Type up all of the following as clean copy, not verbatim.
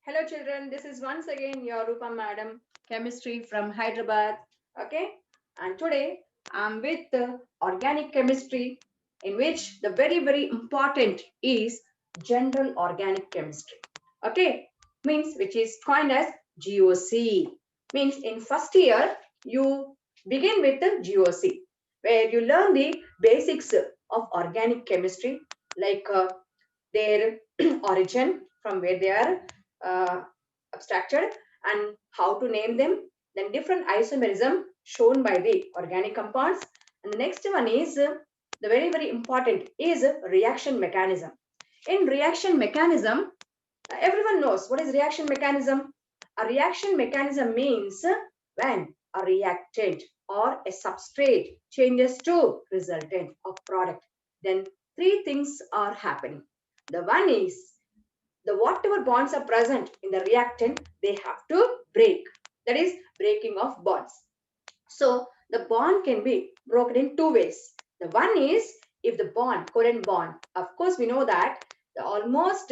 Hello children, this is once again your Rupa madam, chemistry from Hyderabad. Okay, and today I'm with the organic chemistry, in which the very important is general organic chemistry. Okay, means which is coined as GOC. Means in first year you begin with the GOC, where you learn the basics of organic chemistry, like their origin, from where they are uh, abstracted, and how to name them, then different isomerism shown by the organic compounds. And the next one is the very important is reaction mechanism. In reaction mechanism, everyone knows what is reaction mechanism. A reaction mechanism means when a reactant or a substrate changes to resultant of product, then three things are happening. The one is the whatever bonds are present in the reactant, they have to break. That is breaking of bonds. So the bond can be broken in two ways. The one is if the bond, covalent bond, of course we know that the almost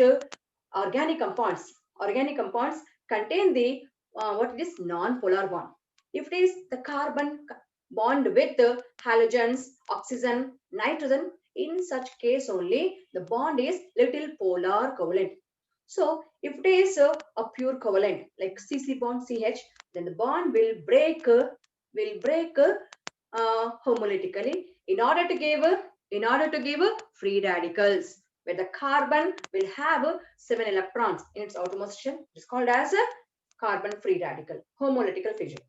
organic compounds, organic compounds contain the what it is non-polar bond. If it is the carbon bond with the halogens, oxygen, nitrogen, in such case only the bond is little polar covalent. So if it is a pure covalent like CC bond CH, then the bond will break homolytically in order to give free radicals, where the carbon will have 7 electrons in its outermost shell. It is called as a carbon free radical, homolytical fission.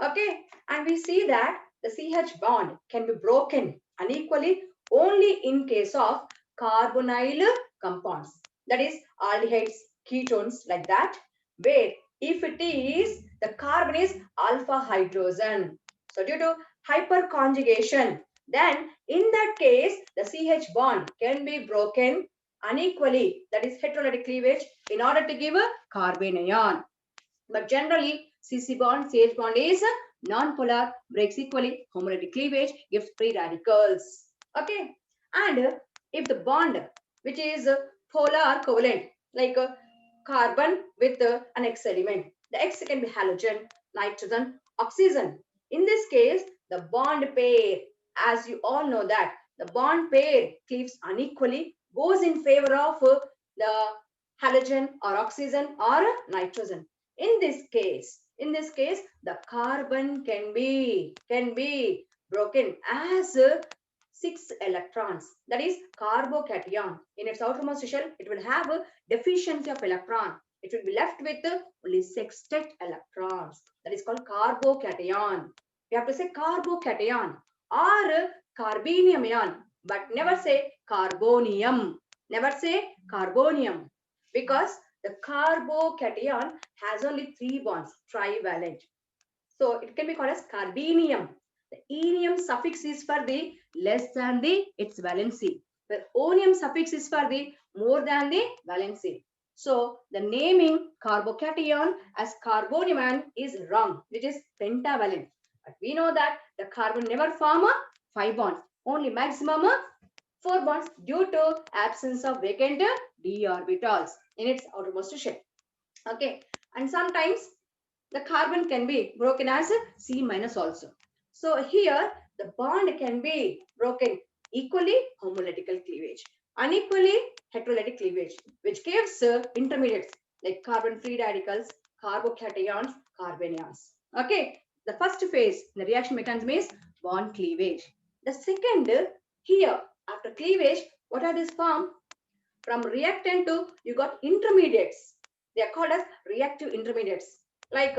Okay, and we see that the CH bond can be broken unequally only in case of carbonyl compounds, that is aldehydes, ketones, like that, where if it is the carbon is alpha hydrogen, so due to hyperconjugation, then in that case the CH bond can be broken unequally, that is heterolytic cleavage, in order to give a carbanion. But generally, CC bond, CH bond is non-polar, breaks equally, homolytic cleavage, gives free radicals. Okay, and if the bond, which is polar covalent, like carbon with an X element, the X can be halogen, nitrogen, oxygen. In this case, the bond pair, as you all know that the bond pair cleaves unequally, goes in favor of the halogen or oxygen or nitrogen. In this case the carbon can be broken as 6 electrons, that is carbocation. In its outermost shell it will have a deficiency of electron, it will be left with only sextet electrons, that is called carbocation. You have to say carbocation or carbenium ion, but never say carbonium, never say carbonium, because the carbocation has only 3 bonds, trivalent. So it can be called as carbenium. The enium suffix is for the less than the its valency. The onium suffix is for the more than the valency. So the naming carbocation as carbonium is wrong, which is pentavalent. But we know that the carbon never form a 5 bonds, only maximum 4 bonds due to absence of vacant d orbitals in its outermost shell. Okay, and sometimes the carbon can be broken as a C minus also. So here the bond can be broken equally, homolytical cleavage, unequally heterolytic cleavage, which gives intermediates like carbon free radicals, carbocations, carbanions. Okay, the first phase in the reaction mechanism is bond cleavage. The second, here after cleavage, what are these formed? From reactant to you got intermediates. They are called as reactive intermediates, like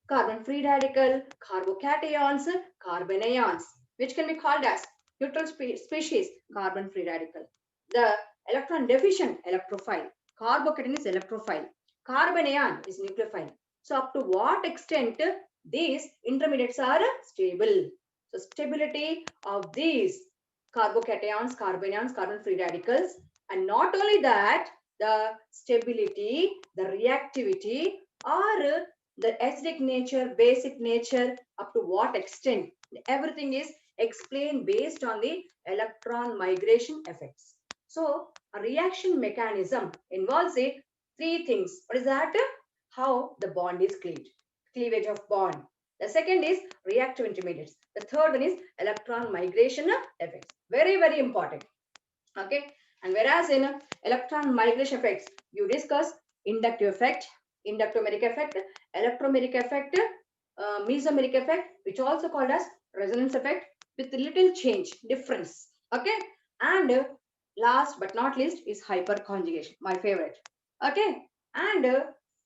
carbon free radical, carbocations, carbanions, which can be called as neutral species carbon free radical. The electron deficient electrophile, carbocation is electrophile, carbanion is nucleophile. So up to what extent these intermediates are stable? So stability of these carbocations, carbanions, carbon free radicals, and not only that, the stability, the reactivity, or the acidic nature, basic nature, up to what extent, everything is explained based on the electron migration effects. So a reaction mechanism involves a three things. What is that? How the bond is cleaved, cleavage of bond. The second is reactive intermediates. The third one is electron migration effects. Very, very important. Okay. And whereas in electron migration effects, you discuss inductive effect, inductomeric effect, electromeric effect, mesomeric effect, which also called as resonance effect with little change, difference. Okay. And last but not least is hyperconjugation, my favorite. Okay. And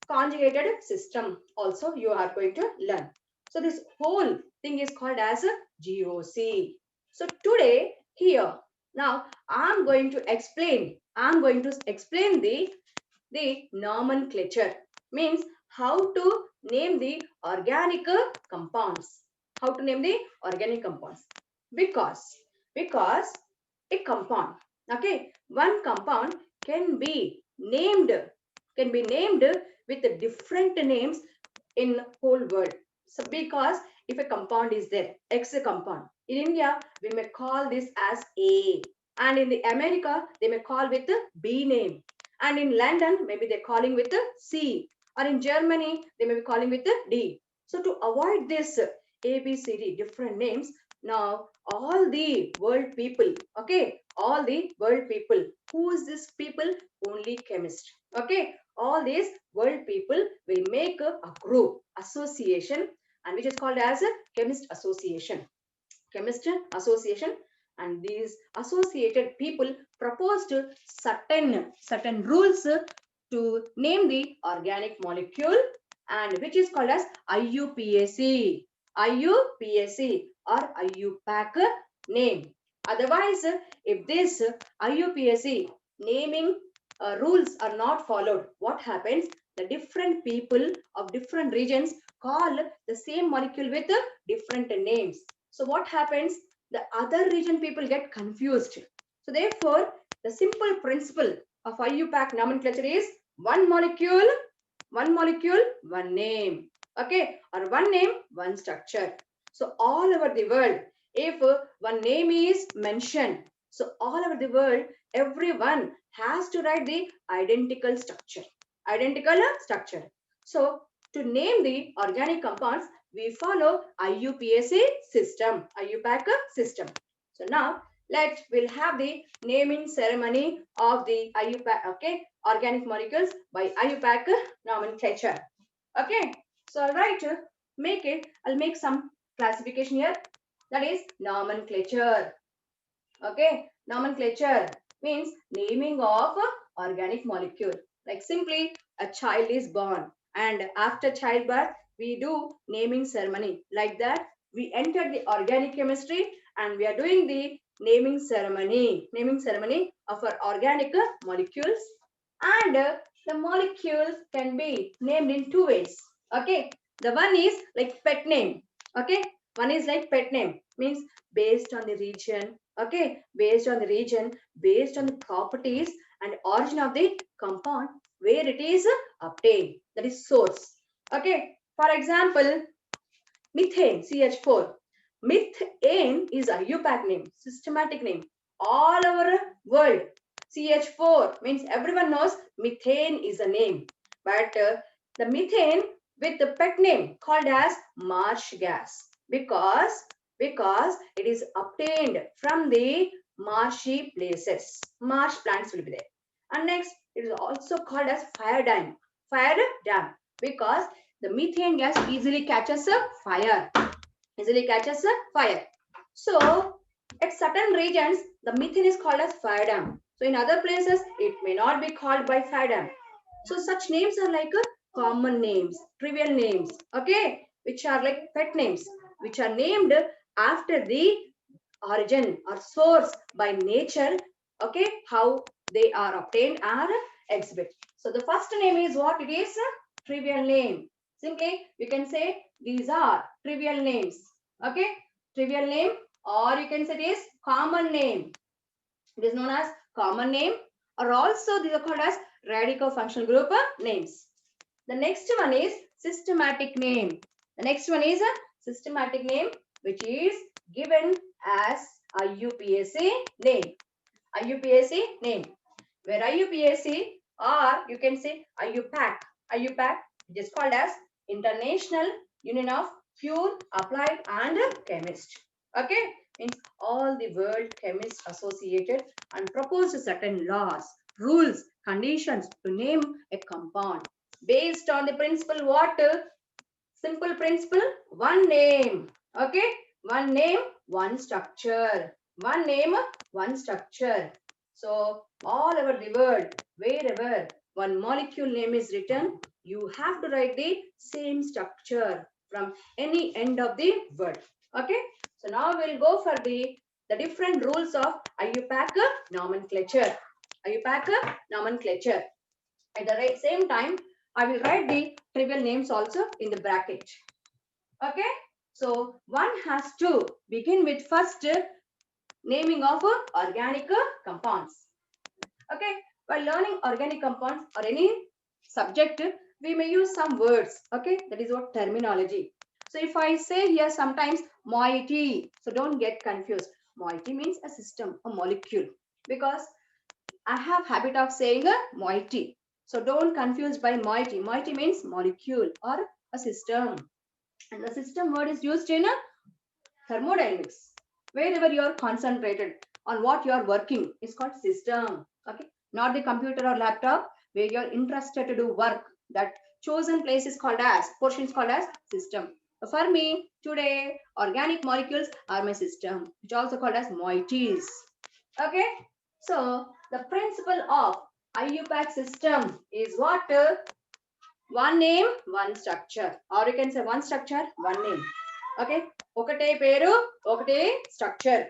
conjugated system also you are going to learn. So this whole thing is called as a GOC. So today here, now I'm going to explain the nomenclature, means how to name the organic compounds. How to name the organic compounds. Because a compound, okay, one compound can be named with the different names in whole world. So because if a compound is there, X compound, in India we may call this as A, and in the America they may call with the B name, and in London maybe they're calling with the C, or in Germany they may be calling with the D. So to avoid this A, B, C, D different names, now all the world people, okay, all the world people, who is this people? Only chemist. Okay, all these world people will make a group association, and which is called as a chemist association. Chemist association, and these associated people proposed certain rules to name the organic molecule, and which is called as IUPAC, IUPAC or IUPAC name. Otherwise, if this IUPAC naming rules are not followed, what happens? The different people of different regions call the same molecule with different names. So what happens? The other region people get confused. So therefore, the simple principle of IUPAC nomenclature is one molecule, one name. Okay, or one name, one structure. So all over the world, if one name is mentioned, so all over the world, everyone has to write the identical structure. Identical structure. So to name the organic compounds, we follow IUPAC system, IUPAC system. So now we'll have the naming ceremony of the IUPAC, okay, organic molecules by IUPAC nomenclature. Okay, so I'll I'll make some classification here. That is nomenclature. Okay, nomenclature means naming of organic molecule. Like simply a child is born, and after childbirth we do naming ceremony. Like that we enter the organic chemistry and we are doing the naming ceremony of our organic molecules. And the molecules can be named in two ways. Okay, the one is like pet name. Okay, one is like pet name, means based on the region. Okay, based on the region, based on the properties and origin of the compound where it is obtained, that is source. Okay, for example, methane, CH4. Methane is a IUPAC name, systematic name. All over world, CH4 means everyone knows methane is a name. But the methane with the pet name called as marsh gas, because it is obtained from the marshy places. Marsh plants will be there. And next, it is also called as fire dam, because the methane gas easily catches a fire. Easily catches a fire. So at certain regions, the methane is called as fire dam. So in other places, it may not be called by fire dam. So such names are like common names, trivial names, okay, which are like pet names, which are named after the origin or source by nature, okay, how they are obtained or exhibit. So the first name is what it is? Trivial name. Simply you can say these are trivial names, okay, trivial name, or you can say it is common name. It is known as common name, or also these are called as radical functional group names. The next one is systematic name. The next one is a systematic name, which is given as IUPAC name. IUPAC name, where IUPAC or you can say IUPAC. IUPAC, it is called as International Union of Pure Applied and Chemist. Okay, means all the world chemists associated and proposed certain laws, rules, conditions to name a compound based on the principle what? Simple principle, one name. Okay, one name, one structure. One name, one structure. So all over the world, wherever one molecule name is written, you have to write the same structure from any end of the word. Okay, so now we'll go for the different rules of IUPAC nomenclature. IUPAC nomenclature. At the same time, I will write the trivial names also in the bracket. Okay, so one has to begin with first naming of organic compounds. Okay, while learning organic compounds or any subject, we may use some words. Okay, that is what terminology. So if I say here sometimes moiety, so don't get confused. Moiety means a system, a molecule, because I have habit of saying a moiety. So don't confuse by moiety. Moiety means molecule or a system. And the system word is used in thermodynamics. Wherever you are concentrated on what you are working is called system. Okay, not the computer or laptop where you are interested to do work. That chosen place is called as portion is called as system. So for me today, organic molecules are my system, which also called as moieties. Okay, so the principle of IUPAC system is what? One name, one structure, or you can say one structure, one name. Okay, ఒకటే పేరు ఒకటే structure.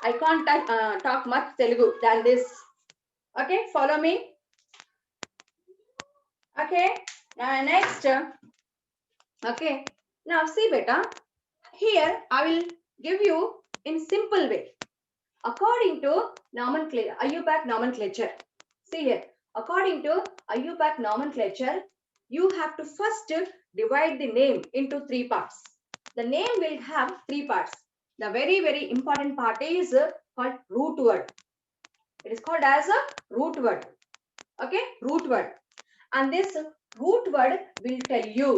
I can't talk much Telugu than this. Okay, follow me. Okay, next. Okay, now see beta, here I will give you in simple way according to nomenclature, IUPAC nomenclature. See here, according to IUPAC nomenclature, you have to first divide the name into three parts. The name will have three parts. The very important part is called root word. It is called as a root word. Okay, root word. And this root word will tell you,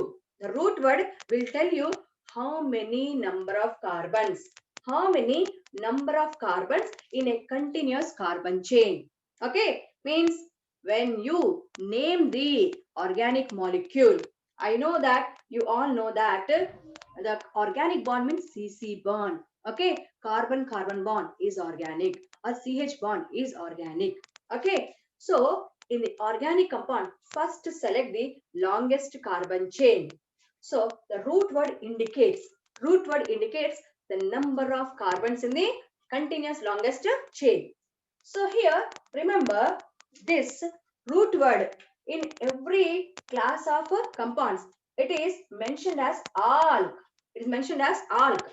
the root word will tell you how many number of carbons, how many number of carbons in a continuous carbon chain. Okay, means when you name the organic molecule, I know that you all know that the organic bond means CC bond. Okay, carbon carbon bond is organic, or CH bond is organic. Okay, so in the organic compound, first select the longest carbon chain. So the root word indicates the number of carbons in the continuous longest chain. So here, remember this root word in every class of compounds, it is mentioned as alk. It is mentioned as alk.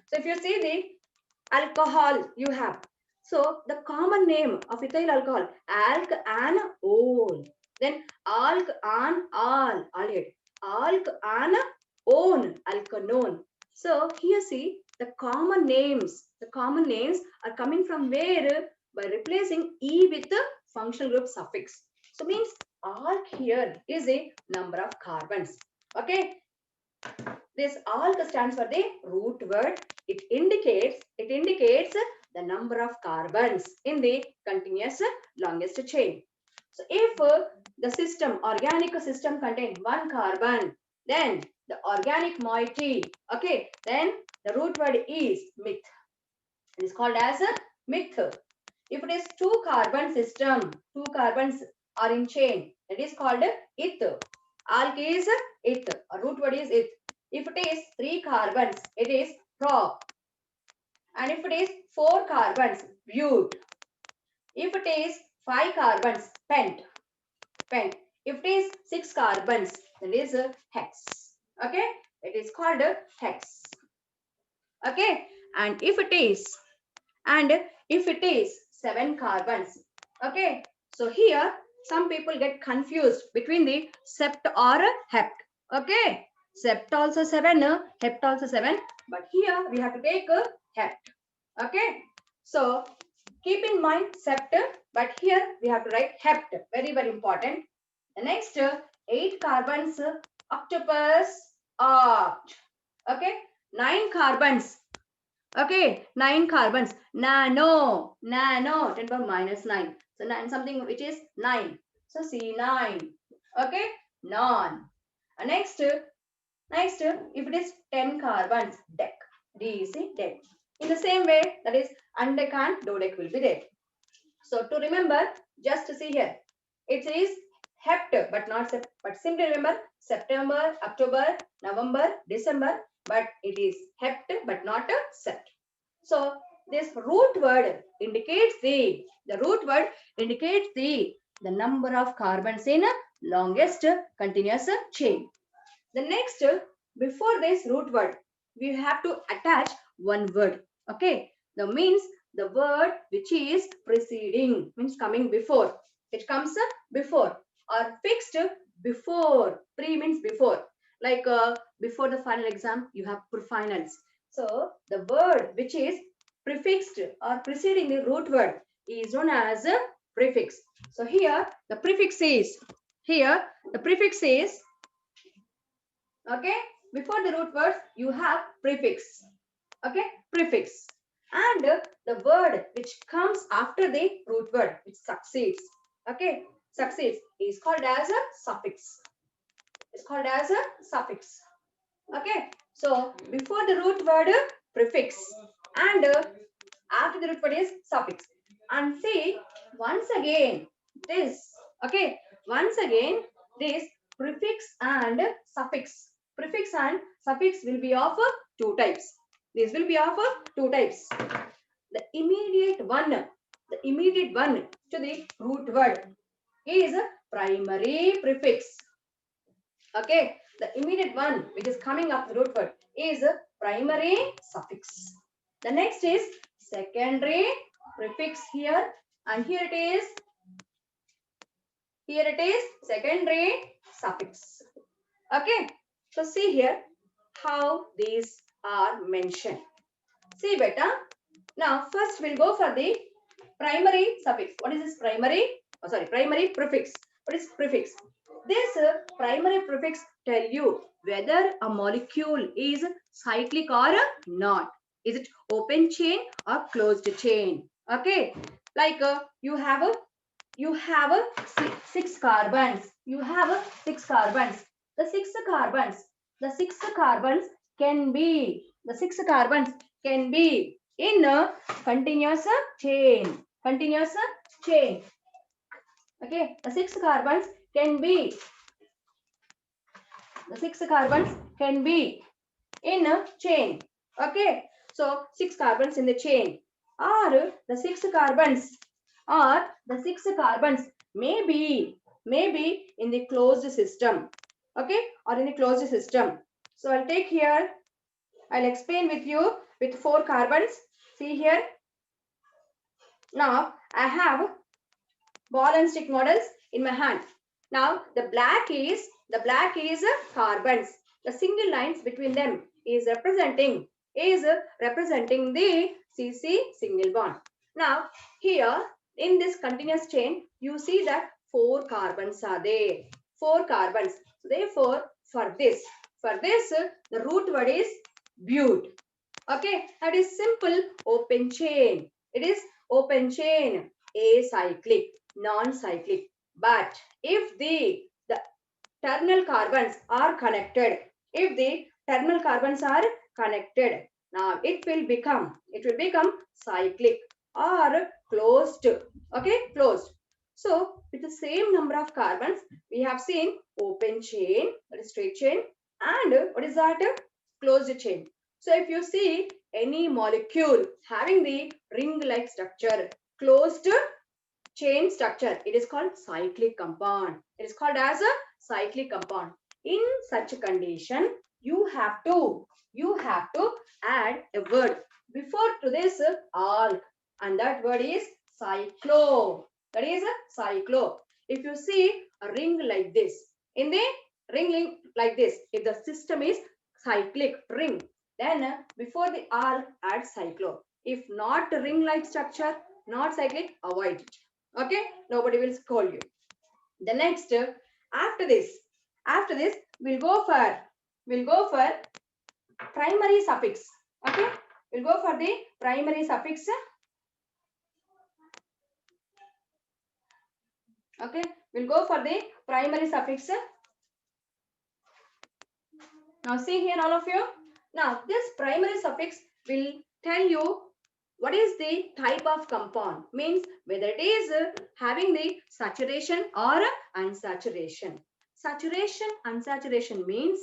So if you see the alcohol you have, so the common name of ethyl alcohol, alkanol. Then alkanol, alkanone, alkanone. So here see the common names. The common names are coming from where? By replacing e with the functional group suffix. So means alk here is a number of carbons. Okay. This alk stands for the root word. It indicates the number of carbons in the continuous longest chain. So if the system, organic system contains one carbon, then the organic moiety, okay, then the root word is meth. It is called as a meth. If it is two carbon system, two carbons are in chain, it is called eth. Alk is eth, root word is eth. If it is three carbons, it is prop. And if it is four carbons, but. If it is five carbons, pent. Pent. If it is six carbons, then it is a hex. Okay, it is called a hex. Okay, and if it is seven carbons, okay, so here some people get confused between the sept or hept. Okay, sept also 7, hept also 7, but here we have to take a hept. Okay, so Keep in mind sept, but here we have to write hept. Very, very important. The next 8 carbons, octopus, oct. Okay, 9 carbons. Okay, 9 carbons. Nano, 10 power minus 9. So 9 something which is 9. So C9. Okay, non. Next, if it is 10 carbons, deck. DEC, deck. In the same way, that is undec and dodec will be there. So to remember, just see here. It is hept, but not sept. But simply remember September, October, November, December. But it is hept, but not a sept. So this root word indicates the root word indicates the number of carbons in a longest continuous chain. The next, before this root word, we have to attach one word. Okay, the means the word which is preceding, means coming before. It comes before or fixed before. Pre means before. Like before the final exam, you have pre-finals. So the word which is prefixed or preceding the root word is known as a prefix. So here the prefix is okay, before the root words you have prefix. Okay, prefix. And the word which comes after the root word, which succeeds. Okay, succeeds is called as a suffix. It's called as a suffix. Okay, so before the root word prefix, and after the root word is suffix. And see, once again this, okay, once again this prefix and suffix, will be of two types. This will be of two types. The immediate one to the root word is primary prefix. Okay, the immediate one which is coming after the root word is a primary suffix. The next is secondary prefix here, and here it is secondary suffix. Okay, so see here how these are mentioned. See beta. Now first we'll go for the primary suffix. What is this primary? Oh, sorry, primary prefix. What is prefix? This primary prefix tell you whether a molecule is cyclic or not. Is it open chain or closed chain? Okay, like you have a six carbons. You have a six carbons. The six carbons can be in a continuous chain. Continuous chain. Okay, the six carbons can be in a chain. Okay, so six carbons in the chain, or the six carbons maybe in the closed system. Okay, or in the closed system. So I'll take here, I'll explain with you with four carbons. See here. Now I have ball and stick models in my hand. Now the black is carbons. The single lines between them is representing the CC single bond. Now here in this continuous chain, you see that four carbons are there. Four carbons. So therefore, for this the root word is but. Okay, that is simple open chain. It is open chain, acyclic, non-cyclic. But if the terminal carbons are connected, now it will become cyclic or closed. Okay, closed. So with the same number of carbons, we have seen open chain, that is straight chain, and what is that? Closed chain. So if you see any molecule having the ring-like structure, closed chain structure, it is called cyclic compound. It is called as a cyclic compound. In such a condition, you have to add a word before to this alk, and that word is cyclo. That is cyclo. If you see a ring like this, in the ring like this, if the system is cyclic ring, then before the alk add cyclo. If not ring like structure, Not cyclic, avoid it. Okay, nobody will scold you. The next, after this, we'll go for primary suffix. Okay, we'll go for the primary suffix. Okay, we'll go for the primary suffix. Now see here, all of you. Now this primary suffix will tell you what is the type of compound, means whether it is having the saturation or unsaturation. Saturation, unsaturation means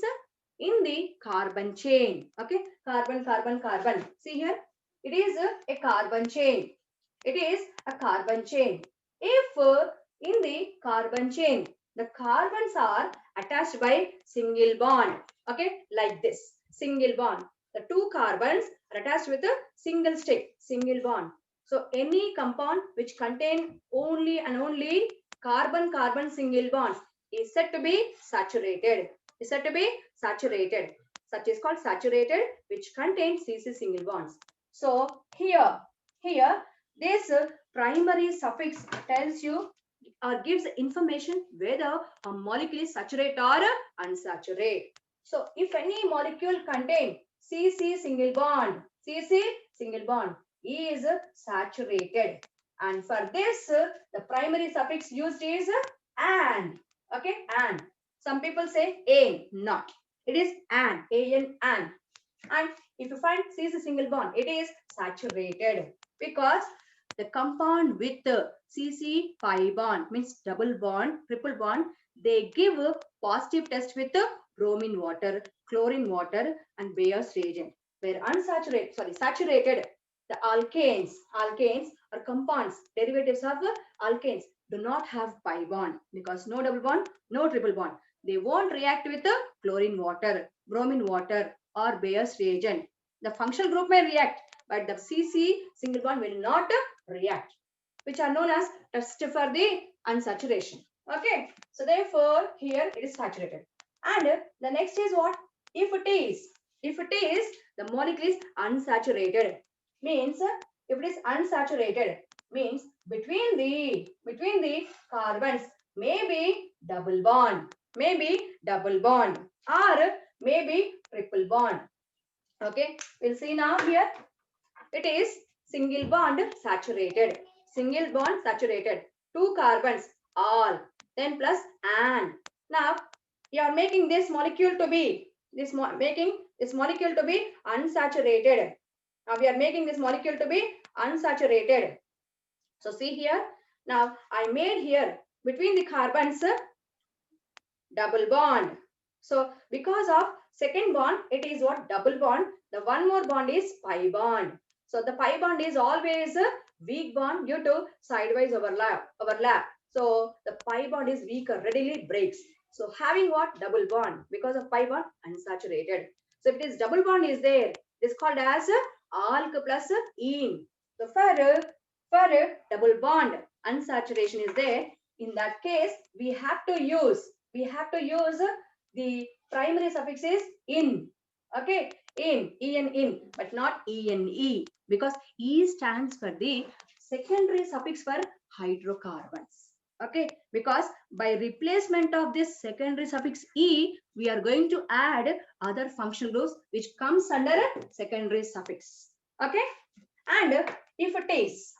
in the carbon chain. Okay, carbon, carbon, carbon. See here, it is a carbon chain. It is a carbon chain. If in the carbon chain, the carbons are attached by single bond. Okay, like this, single bond. The two carbons are attached with a single stick, single bond. So any compound which contain only and only carbon-carbon single bond is said to be saturated. Is said to be saturated. Such is called saturated, which contains CC single bonds. So here this primary suffix tells you or gives information whether a molecule is saturated or unsaturated. So if any molecule contain CC single bond, CC single bond is saturated. And for this, the primary suffix used is an. Okay, an. Some people say an, not. It is an, an. And if you find CC single bond, it is saturated because the compound with CC pi bond means double bond, triple bond, they give a positive test with bromine water, chlorine water, and Bayer's reagent. Where saturated, the alkanes or compounds, derivatives of alkanes do not have pi bond because no double bond, no triple bond. They won't react with the chlorine water, bromine water, or Bayer's reagent. The functional group may react, but the CC single bond will not react, which are known as test for the unsaturation. Okay, so therefore here it is saturated. And the next is what? If it is the molecule is unsaturated, means if it is unsaturated, means between the carbons maybe double bond, or maybe triple bond. Okay, we'll see now here. It is single bond saturated. Single bond saturated. Two carbons, all. Then plus and. Now, you are making this molecule to be, making this molecule to be unsaturated. Now, we are making this molecule to be unsaturated. So, see here. Now, I made here between the carbons double bond. So, because of second bond, it is what? Double bond. The one more bond is pi bond. So the pi bond is always a weak bond due to sidewise overlap. So the pi bond is weaker, readily breaks. So having what? Double bond. Because of pi bond, unsaturated. So if it is double bond is there, it is called as alk plus ene. So for double bond, unsaturation is there. In that case, we have to use the primary suffix is in. Okay, in, but not ene, because E stands for the secondary suffix for hydrocarbons. Okay, because by replacement of this secondary suffix E, we are going to add other functional groups which comes under a secondary suffix. Okay, and if it is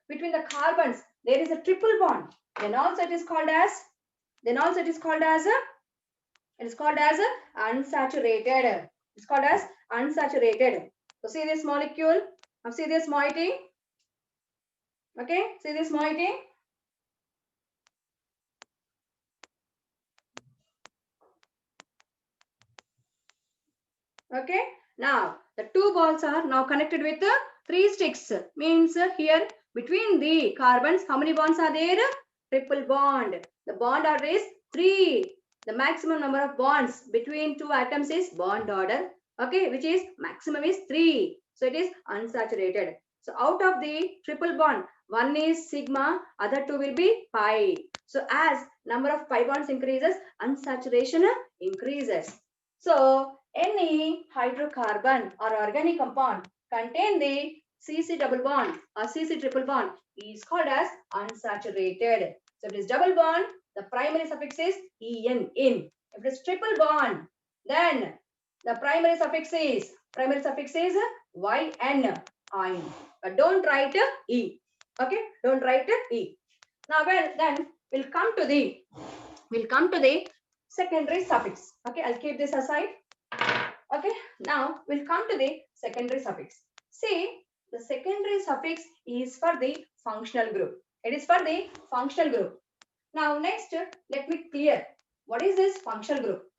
between the carbons there is a triple bond, then also it is called as unsaturated. It's called as unsaturated. So see this molecule. Now see this moiety. Okay, see this moiety. Okay, now the two balls are now connected with the three sticks. Means here between the carbons, how many bonds are there? Triple bond. The bond order is 3. The maximum number of bonds between two atoms is bond order. Okay, which is maximum is 3. So it is unsaturated. So out of the triple bond, one is sigma, other two will be pi. So as number of pi bonds increases, unsaturation increases. So any hydrocarbon or organic compound contain the CC double bond or CC triple bond is called as unsaturated. So if it is double bond, the primary suffix is en, in. If it is triple bond, then the primary suffix is yn, ion. But don't write e. Okay, don't write e. Now, well, then we'll come to the secondary suffix. Okay, I'll keep this aside. Okay, now we'll come to the secondary suffix. See, the secondary suffix is for the functional group. It is for the functional group. Now, next, let me clear. What is this functional group?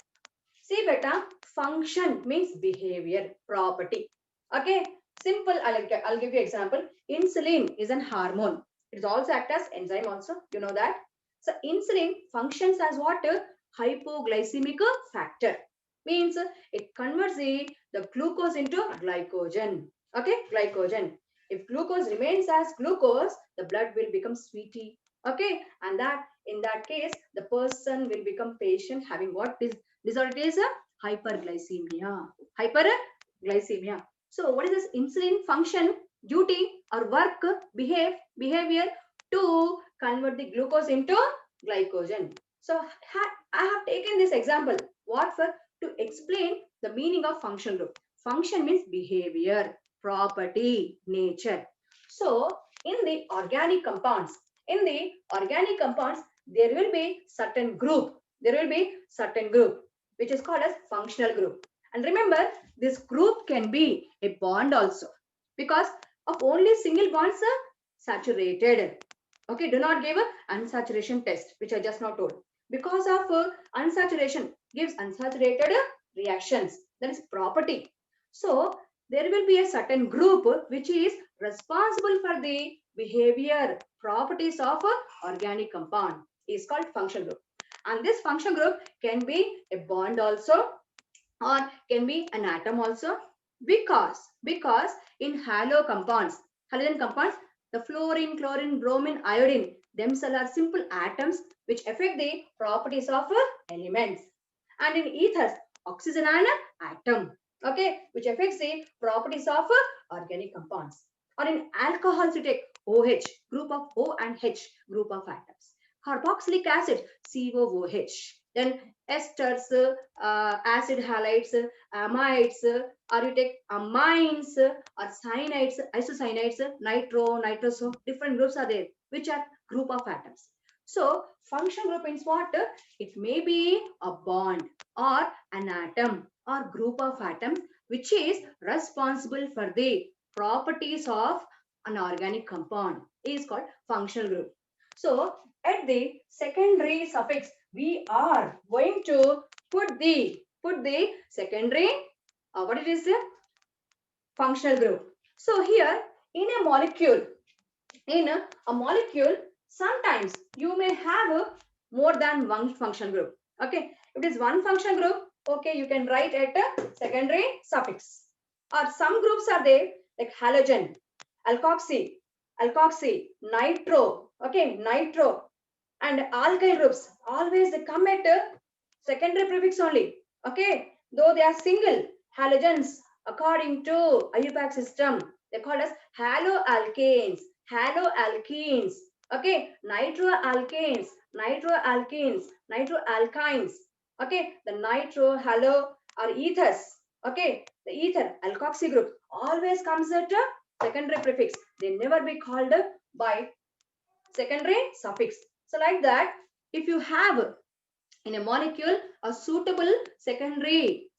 See, beta, function means behavior, property. Okay, simple. I'll give you example. Insulin is an hormone. It is also act as enzyme also. You know that. So insulin functions as what? Hypoglycemic factor. Means it converts the glucose into glycogen. Okay, glycogen. If glucose remains as glucose, the blood will become sweetie. Okay, and that in that case, the person will become patient having what is result is hyperglycemia. Hyperglycemia. So what is this insulin function, duty or work, behavior to convert the glucose into glycogen? So I have taken this example. What for? To explain the meaning of function group. Function means behavior, property, nature. So in the organic compounds, there will be certain group. Which is called as functional group. And remember, this group can be a bond also, because of only single bonds are saturated. Okay, do not give a unsaturation test, which I just now told. Because of unsaturation gives unsaturated reactions. That is property. So there will be a certain group which is responsible for the behavior, properties of organic compound. Is called function group. And this function group can be a bond also, or can be an atom also, because in halogen compounds, the fluorine, chlorine, bromine, iodine themselves are simple atoms which affect the properties of elements. And in ethers, oxygen and atom, okay, which affects the properties of organic compounds. Or in alcohols, you take OH, group of O and H, group of atoms. Carboxylic acid, COOH. Then esters, acid halides, amides, or you take amines, or cyanides, isocyanides, nitroso, different groups are there, which are group of atoms. So function group means what? It may be a bond or an atom or group of atoms which is responsible for the properties of an organic compound. It is called functional group. So at the secondary suffix, we are going to put the secondary, what it is, the functional group. So here in a molecule, sometimes you may have more than one function group. Okay, if it is one function group, okay, you can write at a secondary suffix. Or some groups are there like halogen, alkoxy, nitro, okay, nitro, and alkyl groups. Always they come at a secondary prefix only. Okay, though they are single halogens according to IUPAC system, they called as haloalkanes, okay, nitroalkanes, nitroalkynes, okay, the nitro, halo or ethers, okay, the ether, alkoxy group always comes at a secondary prefix. They never be called by secondary suffix. So like that, if you have in a molecule a suitable secondary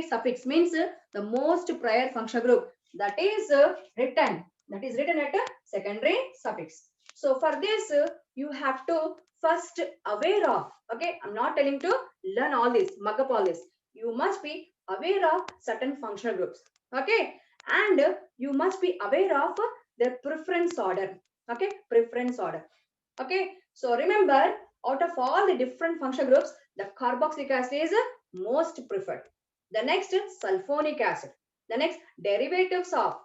suffix, means the most prior functional group that is written at a secondary suffix. So for this you have to first aware of, okay, I'm not telling to learn all this, mug up all this. You must be aware of certain functional groups, okay, and you must be aware of their preference order, okay, preference order. Okay, so remember, out of all the different functional groups, the carboxylic acid is most preferred. The next is sulfonic acid. The next derivatives of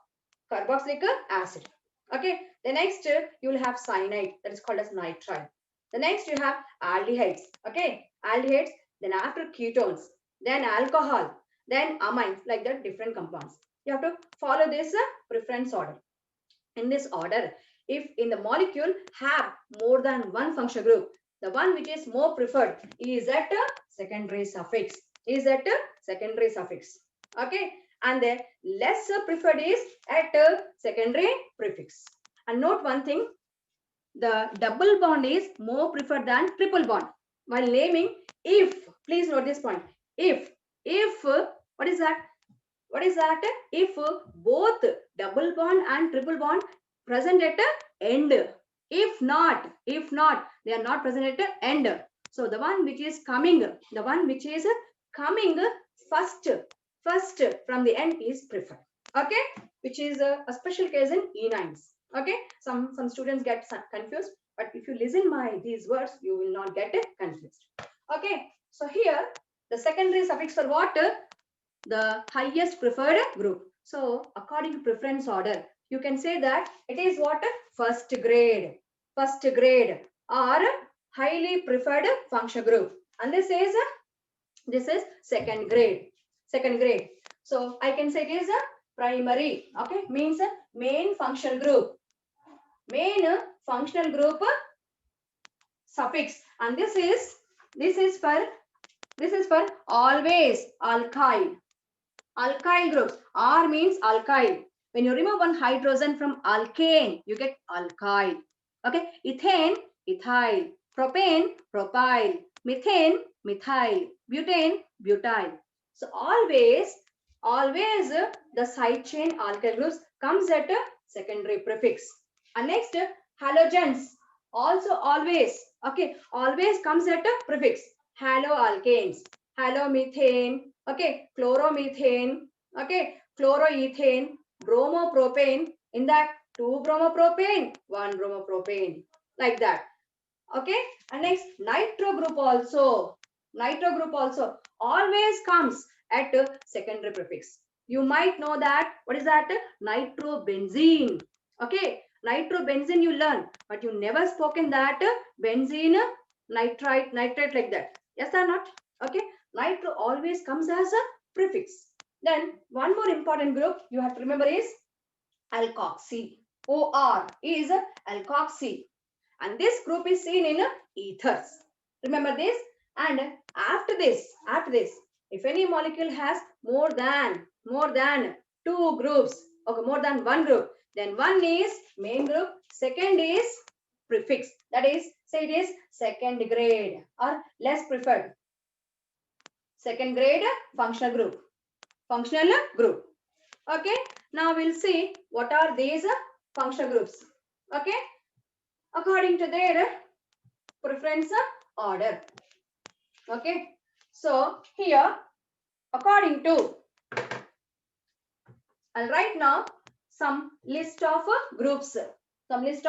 carboxylic acid. Okay, the next you will have cyanide, that is called as nitrile. The next you have aldehydes. Okay, aldehydes. Then after ketones, then alcohol, then amines, like that different compounds. You have to follow this preference order. in this order. If in the molecule have more than one functional group, the one which is more preferred is at a secondary suffix. Is at a secondary suffix. Okay, and the lesser preferred is at a secondary prefix. And note one thing: the double bond is more preferred than triple bond. While naming, if, please note this point: if what is that? What is that? If both double bond and triple bond present at the end. If not, they are not present at the end. So the one which is coming, first, from the end is preferred. Okay, which is a special case in enines. Okay, some students get confused, but if you listen my these words, you will not get confused. Okay, so here the secondary suffix for what? The highest preferred group. So according to preference order, you can say that it is what? First grade or highly preferred function group. And this is second grade. So I can say it is a primary. Okay, means a main functional group. Suffix. And this is for always alkyl. Alkyl groups. R means alkyl. When you remove one hydrogen from alkane, you get alkyl. Okay, ethane, ethyl, propane, propyl, methane, methyl, butane, butyl. So always the side chain alkyl groups comes at a secondary prefix. And next, halogens also always, okay, always comes at a prefix. Haloalkanes, halomethane, okay, chloromethane, okay, chloroethane, bromopropane. In that, 2 bromopropane, 1 bromopropane, like that. Okay, and next, nitro group also always comes at a secondary prefix. You might know that. What is that? Nitrobenzene. Okay, nitrobenzene you learn, but you never spoken that benzene, nitrite like that. Yes or not? Okay, nitro always comes as a prefix. Then one more important group you have to remember is alkoxy. OR is alkoxy, and this group is seen in ethers. Remember this. And after this, if any molecule has more than 2 groups, okay, more than one group, then one is main group, second is prefix. That is, say it is second grade or less preferred. Second grade functional group. Okay, now we'll see what are these functional groups. Okay, according to their preference order. Okay, so here according to, I'll write now some list of groups. Then we'll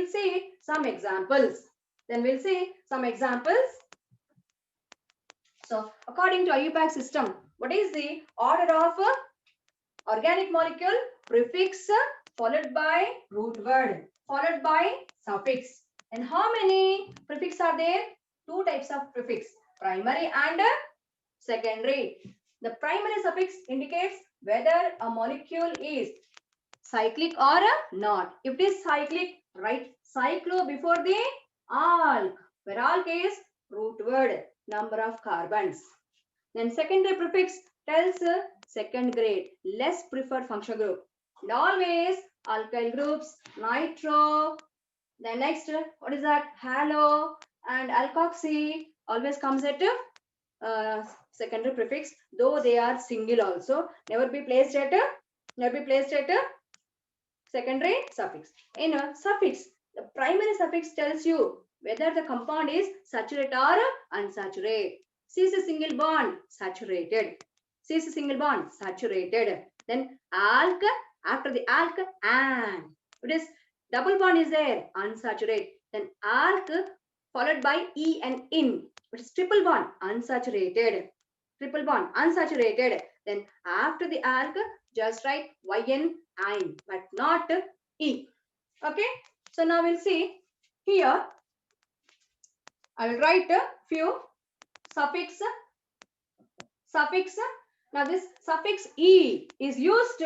see some examples. So according to IUPAC system, what is the order of organic molecule? Prefix followed by root word followed by suffix. And how many prefix are there? 2 types of prefix, primary and secondary. The primary suffix indicates whether a molecule is cyclic or not. If it is cyclic, write cyclo before the alk, where alk is root word, number of carbons. Then secondary prefix tells second grade, less preferred functional group. And always alkyl groups, nitro. Then next, what is that? Halo and alkoxy always comes at secondary prefix, though they are single also. Never be placed at a secondary suffix. In a suffix, the primary suffix tells you whether the compound is saturated or unsaturated. Cis single bond, saturated. Then alk, after the alk, an. It is double bond is there, unsaturated. Then alk followed by E and in. It is triple bond, unsaturated. Then after the alk, just write yn, ein, but not E. Okay. So now we'll see here. I will write a few suffix. Now this suffix E is used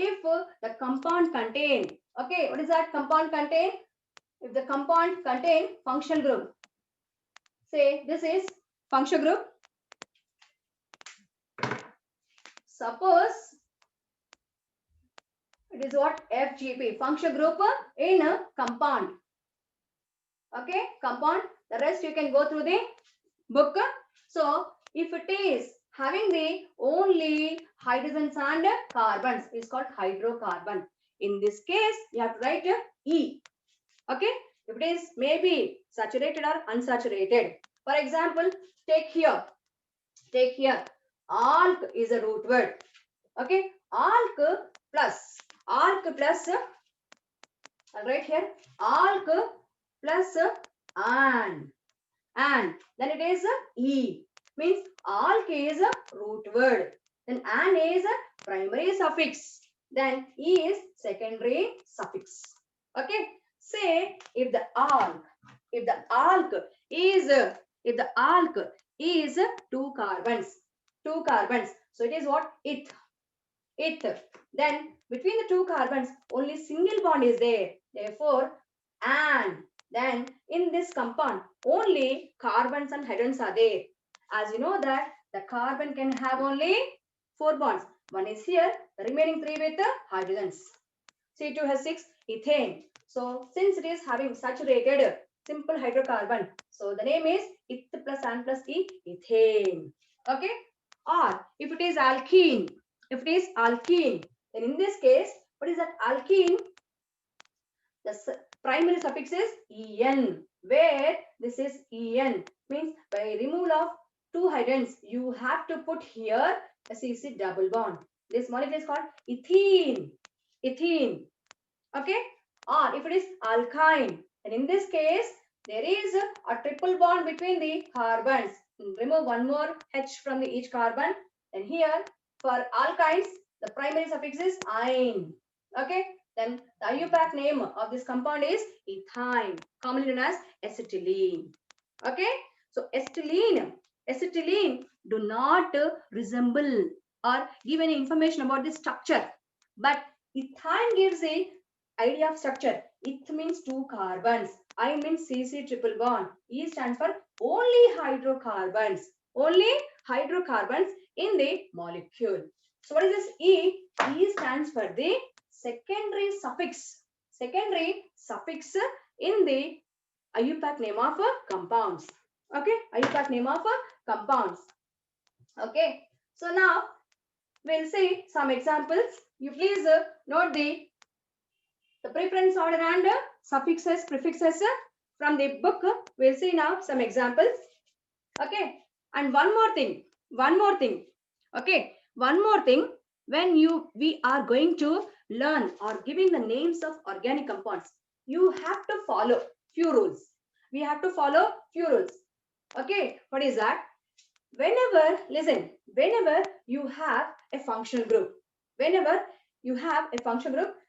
if the compound contain, okay, what is that compound contain? If the compound contain functional group, say this is functional group. Suppose it is what FGP, functional group in a compound. Okay, compound. The rest you can go through the book. So if it is having the only hydrogens and carbons, is called hydrocarbon. In this case, you have to write E. Okay, if it is maybe saturated or unsaturated. For example, take here, alk is a root word. Okay, alk plus, I'll write here, alk plus an, then it is E, means alk is a root word, then an is a primary suffix, then E is secondary suffix. Okay, say if the alk is two carbons, so it is what, eth. Then between the two carbons only single bond is there, therefore and then in this compound only carbons and hydrogens are there. As you know that the carbon can have only 4 bonds, one is here, the remaining 3 with the hydrogens. C2H6 ethane. So since it is having saturated simple hydrocarbon, so the name is eth plus an plus E, ethane. Okay, or if it is alkene, then in this case, what is that alkene? The primary suffix is en, where this is en, means by removal of two hydrogens, you have to put here a CC double bond. This molecule is called ethene. Okay, or if it is alkyne, and in this case, there is a triple bond between the carbons. Remove one more H from each carbon. And here, for alkynes, the primary suffix is "-ine". Okay, then the IUPAC name of this compound is ethyne, commonly known as acetylene. Okay, so acetylene do not resemble or give any information about the structure, but ethyne gives a idea of structure. Eth means two carbons, I means CC triple bond, E stands for only hydrocarbons in the molecule. So what is this E? E stands for the secondary suffix in the IUPAC name of compounds. Okay, IUPAC name of compounds. Okay, so now we'll see some examples. You please note the preference order and suffixes, prefixes from the book. We'll see now some examples. Okay, and one more thing. Okay, one more thing. When we are going to learn or giving the names of organic compounds, you have to follow few rules. We have to follow few rules. Okay, what is that? Whenever you have a functional group,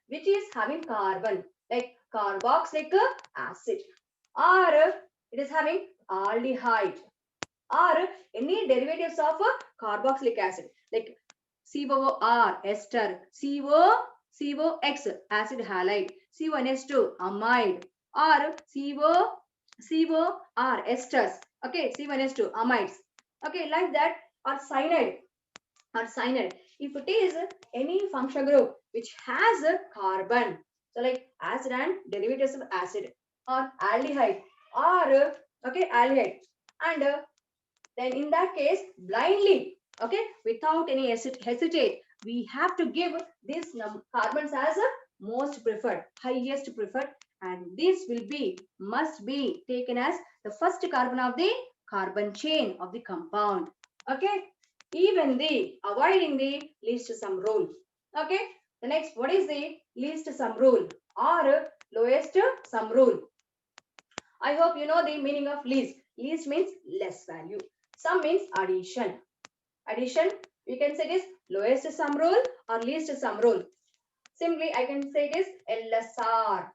which is having carbon, like carboxylic acid, or it is having aldehyde, or any derivatives of carboxylic acid, like COOR ester, COX acid halide, C1H2 amide, or COR esters. Okay, C1H2 amides. Okay, like that, or cyanide. If it is any functional group which has a carbon, so like acid and derivatives of acid, or aldehyde, or aldehyde, and then in that case blindly, okay, without any hesitate, we have to give these carbons as a most preferred, highest preferred, and this must be taken as the first carbon of the carbon chain of the compound. Okay, even the avoiding the least sum rule. Okay, the next, what is the least sum rule or lowest sum rule? I hope you know the meaning of least. Least means less value. Sum means addition. We can say this lowest sum rule or least sum rule. Simply, I can say this LSR.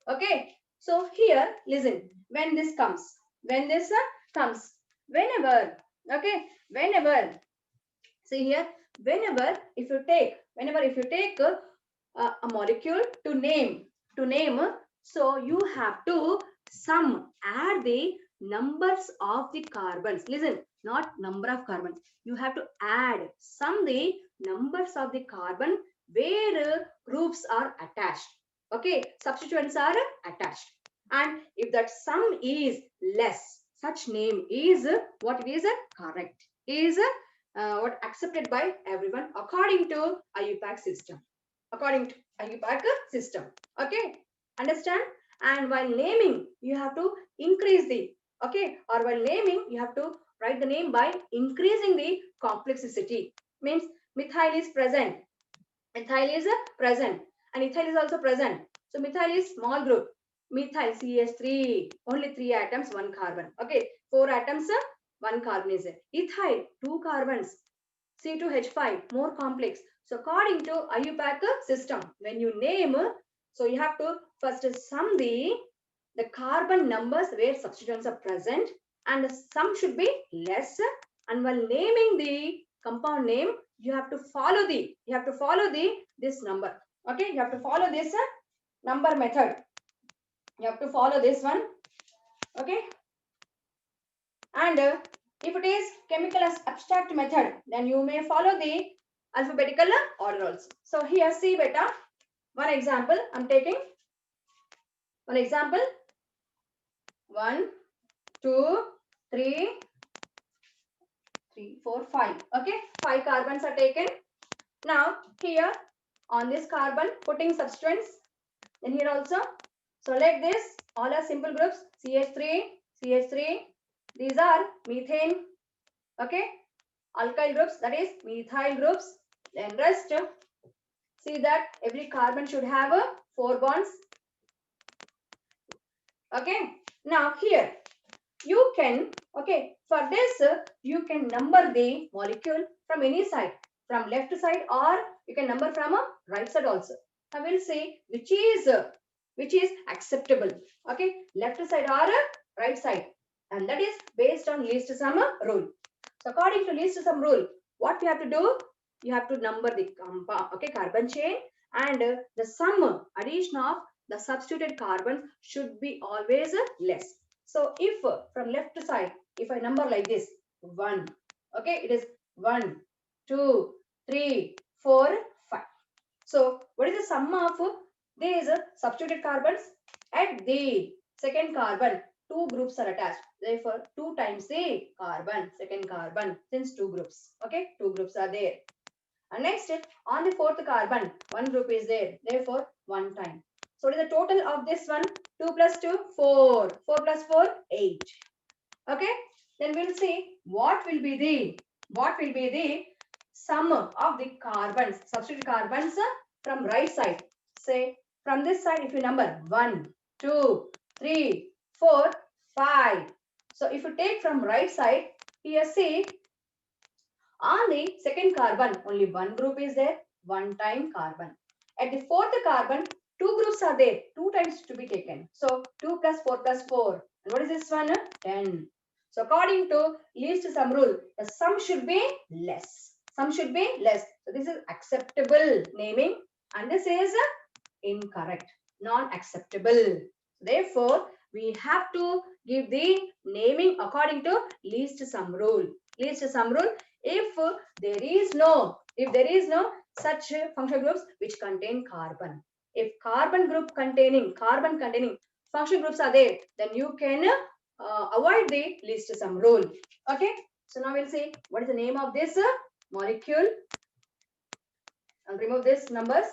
Okay. So here, listen. When this comes, whenever, see here, whenever if you take a molecule to name. So you have to add the numbers of the carbons. Listen, not number of carbons. You have to add the numbers of the carbon where groups are attached. Okay, substituents are attached. And if that sum is less, such name is what it is correct, is what accepted by everyone according to IUPAC system. According to IUPAC system. Okay, understand? And while naming, you have to increase the, okay, or while naming, you have to write the name by increasing the complexity. Means methyl is present, methyl is present, and ethyl is also present. So methyl is small group. Methyl CH3, only 3 atoms, 1 carbon. Okay, 4 atoms, 1 carbon is there. Ethyl, 2 carbons. C2H5, more complex. So according to IUPAC system, when you name, so you have to first sum the carbon numbers where substituents are present, and the sum should be less. And while naming the compound name, you have to follow this number. Okay, you have to follow this number method. You have to follow this one. Okay, and if it is chemical as abstract method, then you may follow the alphabetical order also. So here see beta, one example I'm taking. One example, 1, 2, 3, 4, 5. Okay, 5 carbons are taken. Now here on this carbon putting substituents, then here also. So like this, all are simple groups, CH3, CH3. These are methane. Okay, alkyl groups, that is methyl groups. Then rest, see that every carbon should have 4 bonds. Okay, now here you can, okay, for this you can number the molecule from any side, from left side, or you can number from a right side also. I will say which is acceptable. Okay, left side or right side, and that is based on least sum rule. So according to least sum rule, what we have to do? You have to number the compound, okay, carbon chain, and the sum addition of the substituted carbon should be always less. So if from left side, if I number like this, 1, okay, it is 1, 2, 3, 4, 5. So what is the sum of these substituted carbons? At the second carbon, 2 groups are attached. Therefore, 2 times the carbon, second carbon, since 2 groups. Okay, 2 groups are there. And next, on the fourth carbon, 1 group is there. Therefore, 1 time. So what is the total of this one? 2 plus 2, 4. 4 plus 4, 8. Okay. Then we'll see what will be the sum of the carbons, substitute carbons from right side. Say from this side, if you number 1, 2, 3, 4, 5. So if you take from right side, here see, on the second carbon, only 1 group is there, 1 time carbon. At the fourth carbon, 2 groups are there, 2 times to be taken. So 2 plus 4 plus 4. And what is this one? 10. So according to least sum rule, the sum should be less. Sum should be less. So this is acceptable naming, and this is incorrect, non-acceptable. Therefore, we have to give the naming according to least sum rule. Least sum rule. If there is no such functional groups which contain carbon, if carbon containing functional groups are there, then you can avoid the least sum rule. Okay, so now we'll see what is the name of this molecule. I'll remove these numbers.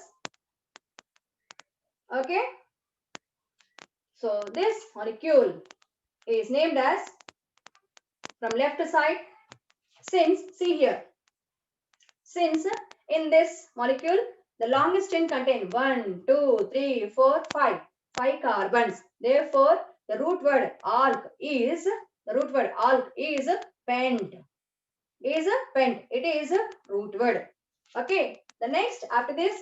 Okay, so this molecule is named as, from left side, since see here, since in this molecule the longest chain contain 1, 2, 3, 4, 5 carbons. Therefore, the root word alk is pent. It is a root word. Okay. The next, after this,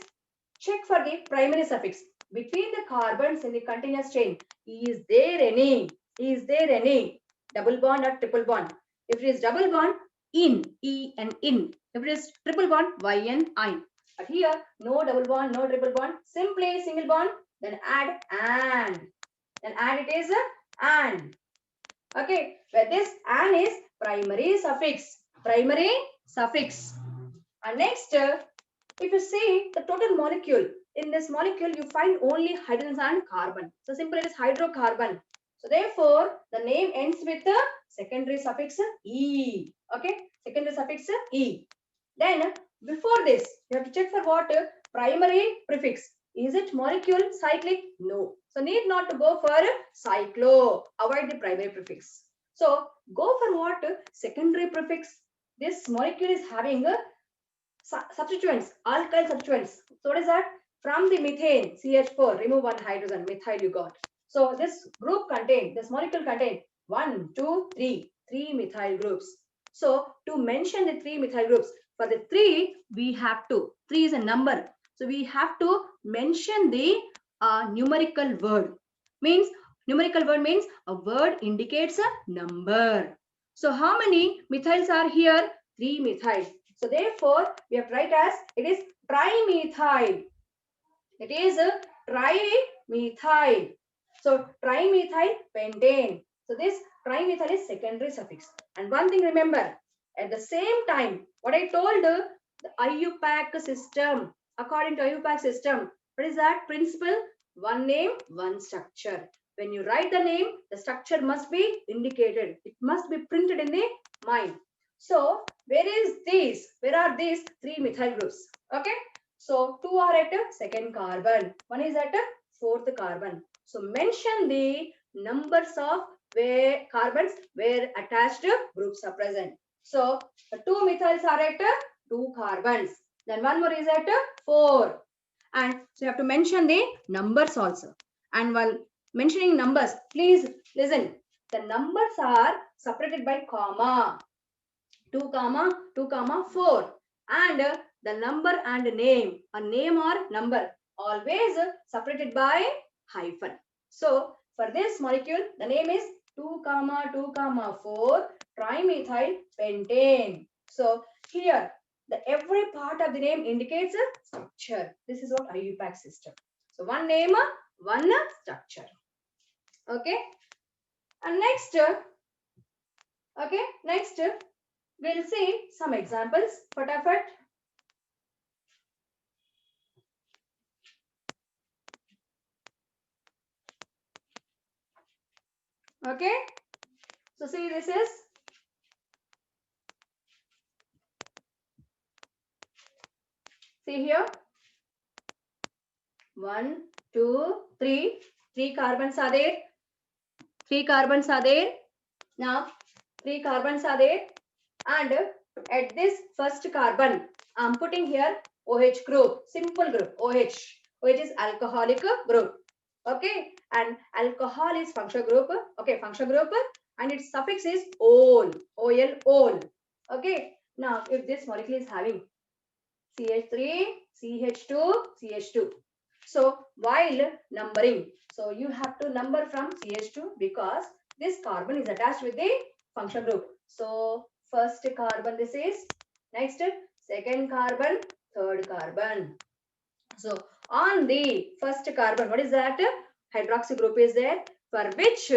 check for the primary suffix between the carbons in the continuous chain. Is there any double bond or triple bond? If it is double bond, in, E and in. If it is triple bond, Y and I. But here, no double bond, no triple bond, simply single bond, then add and. Then add it is and. Okay, where this and is primary suffix. Primary suffix. And next, if you see the total molecule, in this molecule you find only hydrogens and carbon. So simple it is hydrocarbon. So therefore, the name ends with the secondary suffix E. Okay, secondary suffix E. Then before this, you have to check for what? Primary prefix. Is it molecule cyclic? No. So need not to go for cyclo. Avoid the primary prefix. So go for what? Secondary prefix. This molecule is having a substituents, alkyl substituents. So what is that? From the methane, CH4, remove one hydrogen, methyl you got. So this group contain, this molecule contain 1, 2, 3, 3 methyl groups. So to mention the 3 methyl groups, for the 3, we have to, 3 is a number. So we have to mention the numerical word. Means, numerical word means a word indicates a number. So how many methyls are here? 3 methyls. So therefore, we have to write as it is trimethyl. It is a trimethyl. So trimethyl pentane. So this trimethyl is secondary suffix. And one thing remember, at the same time, what I told the IUPAC system, according to IUPAC system, what is that principle? One name, one structure. When you write the name, the structure must be indicated. It must be printed in the mind. So where is these? Where are these 3 methyl groups? Okay. So 2 are at a second carbon. 1 is at a fourth carbon. So mention the numbers of where carbons where attached groups are present. So the 2 methyls are at 2 carbons. Then one more is at 4. And so you have to mention the numbers also. And while mentioning numbers, please listen. The numbers are separated by comma. 2 comma 2 comma 4. And the number and name, a name or number, always separated by hyphen. So for this molecule, the name is 2 comma 2 comma 4 trimethyl pentane. So here, every part of the name indicates a structure. This is what IUPAC system. So one name, one structure. Okay. And next, we'll see some examples. Fatafat. Okay. So see, this is see here. 1, 2, 3. 3 carbons are there. 3 carbons are there. Now 3 carbons are there. And at this first carbon, I'm putting here OH group, simple group, OH. OH is alcoholic group. Okay. And alcohol is functional group. Okay, functional group. And its suffix is ol, OL, ol. Okay. Now, if this molecule is having CH3, CH2, CH2. So while numbering, so you have to number from CH2 because this carbon is attached with the functional group. So first carbon this is, next second carbon, third carbon. So on the first carbon, what is that? Hydroxy group is there for which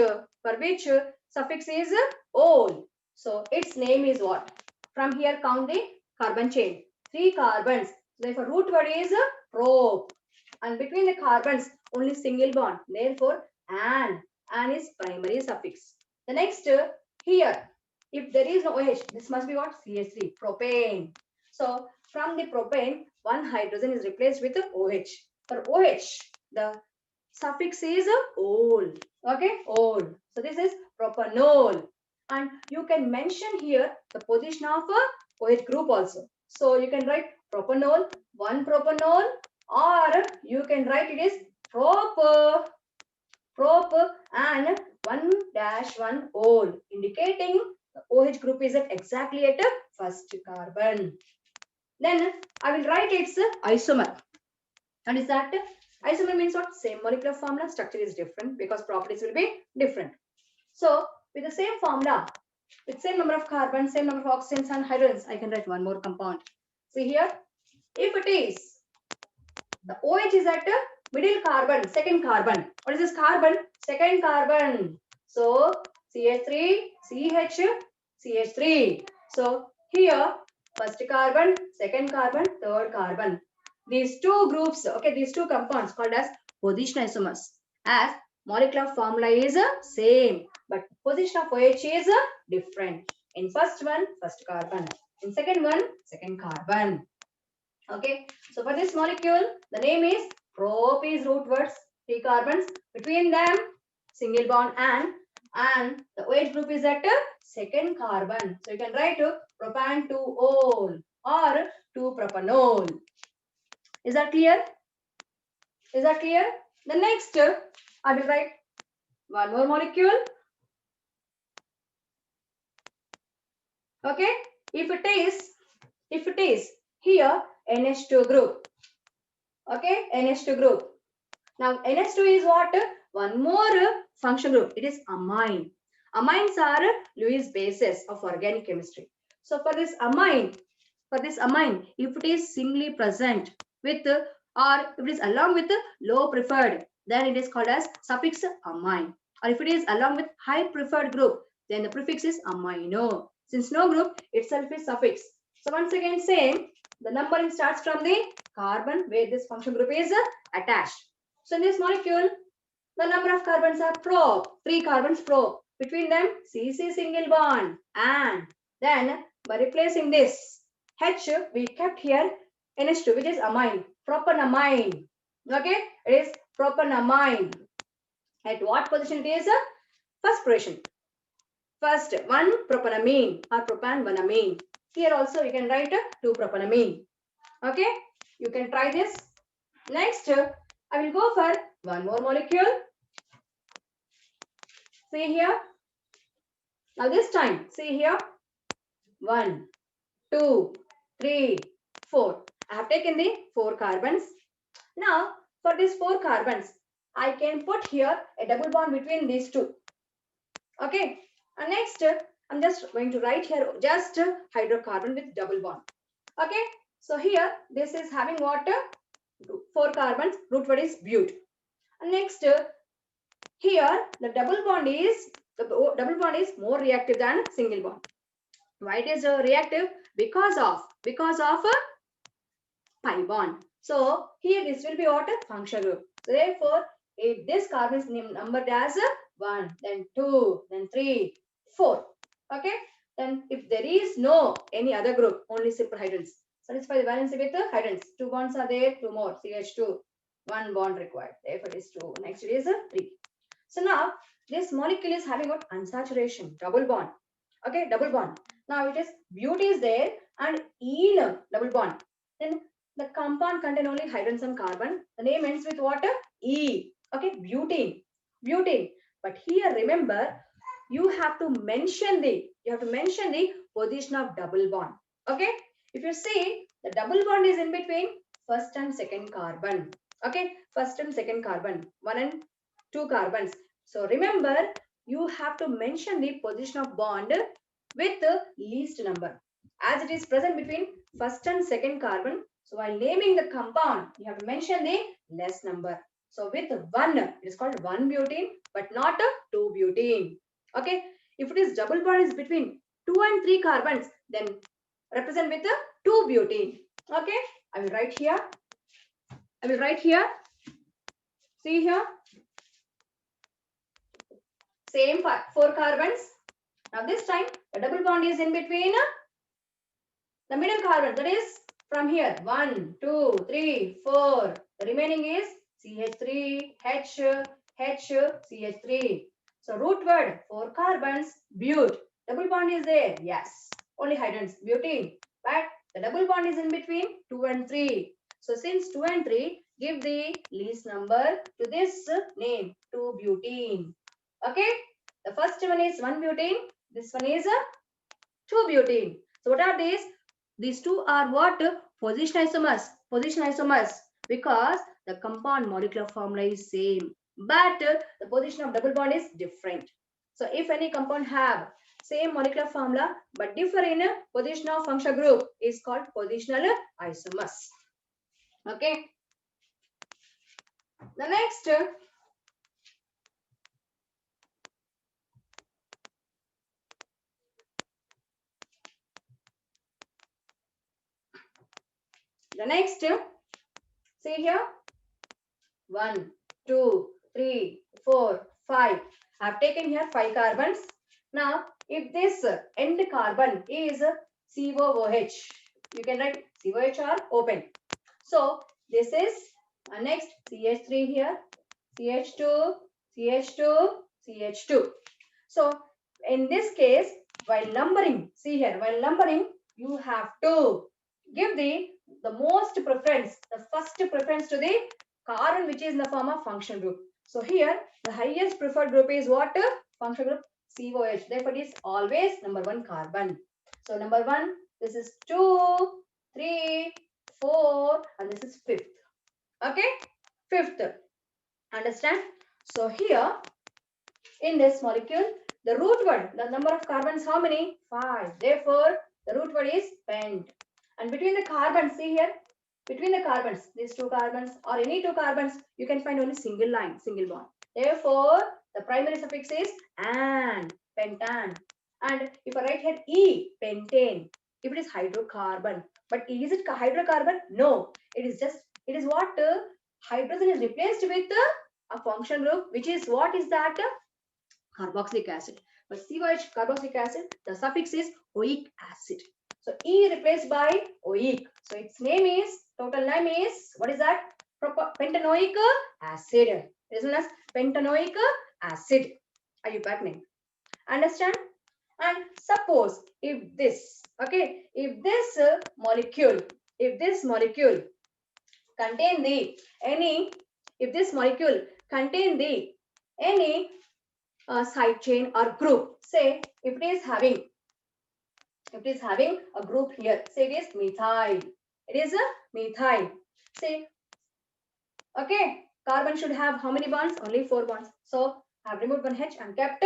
suffix is ol. So its name is what? From here count the carbon chain. 3 carbons. Therefore root word is prop. And between the carbons only single bond. Therefore an is primary suffix. The next here, if there is no OH, this must be what? CH3, propane. So from the propane, one hydrogen is replaced with OH. For OH, the suffix is ol. Okay, ol. So this is propanol. And you can mention here the position of a OH group also. So you can write propanol, 1 propanol, or you can write it is prop and 1-1 ol, indicating the OH group is at exactly at a first carbon. Then I will write its isomer. And is that isomer means what? Same molecular formula, structure is different because properties will be different. So with the same formula, with same number of carbons, same number of oxygens and hydrogens, I can write one more compound. See here, If it is, the OH is at the middle carbon, second carbon. What is this carbon? Second carbon. So CH3, CH, CH3. So here, first carbon, second carbon, third carbon. These two groups, okay, these two compounds called as position isomers. As molecular formula is same, but position of OH is different. In first one, first carbon. In second one, second carbon. Okay, so for this molecule, the name is prop is root words, three carbons. Between them, single bond and the OH group is at second carbon. So you can write propan 2-ol or 2-propanol. Is that clear? Is that clear? The next, I will write one more molecule. Okay, if it is here NH2 group. Okay, NH2 group. Now NH2 is what? One more function group. It is amine. Amines are Lewis bases of organic chemistry. So for this amine, if it is singly present with or if it is along with low preferred, then it is called as suffix amine. Or if it is along with high preferred group, then the prefix is amino. Since no group itself is suffix. So once again same, the numbering starts from the carbon where this function group is attached. So in this molecule, the number of carbons are prop, 3 carbons prop. Between them, CC single bond. And then by replacing this H, we kept here NH2, which is amine, propanamine. Okay, it is propanamine. At what position it is? First position. First, 1-propanamine or propan-1-amine. Here also you can write 2-propanamine. Okay, you can try this. Next, I will go for one more molecule. See here. Now this time, see here. 1, 2, 3, 4. I have taken the 4 carbons. Now, for these 4 carbons, I can put here a double bond between these two. Okay. And next, I'm just going to write here just hydrocarbon with double bond. Okay. So here, this is having what? 4 carbons. Root word is but. And next, here the double bond is more reactive than single bond. Why it is reactive? Because of pi bond. So here this will be what? Functional group. So therefore, if this carbon is numbered as 1, then 2, then 3, 4. Okay. Then if there is no any other group, only simple hydrogens. Satisfy the valency with the hydrogens. 2 bonds are there, 2 more. CH2, 1 bond required. Therefore, it is 2. Next it is 3. So now this molecule is having what? Unsaturation, double bond. Okay, double bond. Now it is but is there and ene double bond. Then the compound contain only hydrogens and carbon. The name ends with what? E. Okay, butene. Butene. But here remember, you have to mention the position of double bond. Okay. If you see, the double bond is in between first and second carbon. Okay, first and second carbon, 1 and 2 carbons. So remember, you have to mention the position of bond with the least number, as it is present between first and second carbon. So while naming the compound, you have to mention the less number. So with 1, it is called 1-butene, but not a 2-butene. Okay. If it is double bond is between 2 and 3 carbons, then represent with a 2-butene. Okay. I will write here. See here. Same 4 carbons. Now this time the double bond is in between the middle carbon. That is from here 1, 2, 3, 4. The remaining is CH3, H, CH3. So root word 4 carbons, but. Double bond is there. Yes. Only hydrogens, butene. But the double bond is in between 2 and 3. So since 2 and 3, give the least number to this name, 2-butene. Okay. The first one is 1-butene. This one is 2-butene. So what are these? These two are what? Position isomers. Position isomers. Because the compound molecular formula is same. But the position of double bond is different. So if any compound have same molecular formula but differ in a position of functional group is called positional isomers. Okay. The next, see here, 1, 2, 3, 4, 5. I've taken here 5 carbons. Now, if this end carbon is COOH, you can write COH or open. So, this is next CH3 here, CH2, CH2, CH2. So, in this case, while numbering, see here, while numbering, you have to give the most preference, the first preference to the carbon which is in the form of functional group. So here, the highest preferred group is what? Functional group COH. Therefore, it is always number 1 carbon. So number 1, this is 2, 3, 4, and this is 5th. Okay, 5th. Understand? So here, in this molecule, the root word, the number of carbons, how many? 5. Therefore, the root word is pent. And between the carbons, see here, between the carbons, these 2 carbons or any 2 carbons, you can find only single line, single bond. Therefore, the primary suffix is an, pentan. And if I write here E, pentane, if it is hydrocarbon. But is it hydrocarbon? No. It is what? Hydrogen is replaced with a function group, which is what is that? Carboxylic acid. But COH, carboxylic acid, the suffix is oic acid. So E replaced by oic. So its name is, total name is, what is that? Pentanoic acid. It is known as pentanoic acid. Are you getting? Understand? And suppose if this, okay, if this molecule contain the any, if this molecule contain the any side chain or group, say if it is having a group here, say it is methyl, it is a methyl, say, okay, carbon should have how many bonds? Only 4 bonds. So I have removed one H and kept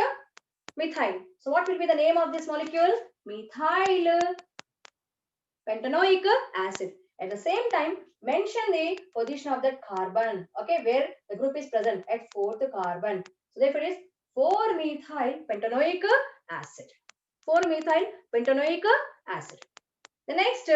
methyl. So what will be the name of this molecule? Methyl pentanoic acid. At the same time, mention the position of that carbon, okay, where the group is present at 4th carbon. So therefore it is 4-methyl pentanoic acid. 4-methyl pentanoic acid. The next,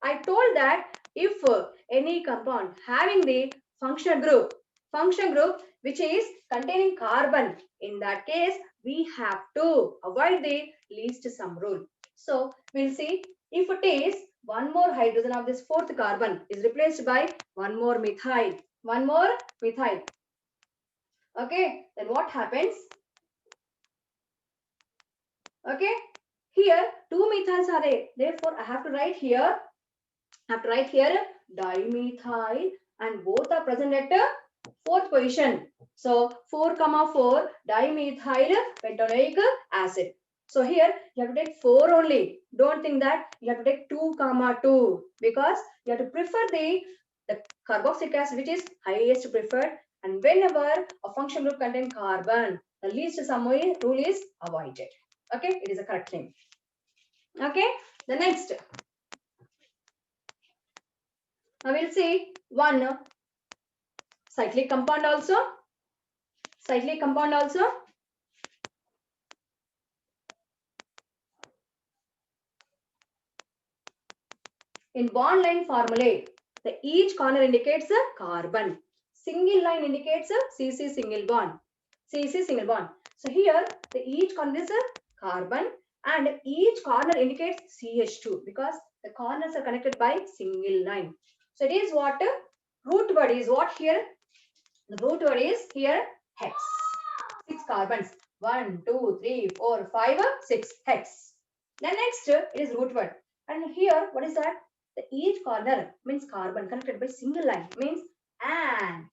I told that if any compound having the functional group which is containing carbon, in that case we have to avoid the least sum rule. So we'll see, if it is one more hydrogen of this 4th carbon is replaced by one more methyl. Okay, then what happens? Okay, here 2 methyls are there. Therefore, I have to write here dimethyl, and both are present at 4th position. So 4, 4 dimethyl pentanoic acid. So here you have to take 4 only. Don't think that you have to take 2, 2, because you have to prefer the carboxylic acid which is highest preferred, and whenever a function group contains carbon, the least sum rule is avoided. Okay, it is a correct thing. Okay, the next. Now we'll see one cyclic compound also. In bond line formulae, the each corner indicates a carbon. Single line indicates a CC single bond. So here the each corner is a carbon, and each corner indicates CH2 because the corners are connected by single line. So it is what? Root word is what here? The root word is here hex. 6 carbons. 1, 2, 3, 4, 5, 6 hex. Then next it is root word. And here what is that? The each corner means carbon connected by single line means an.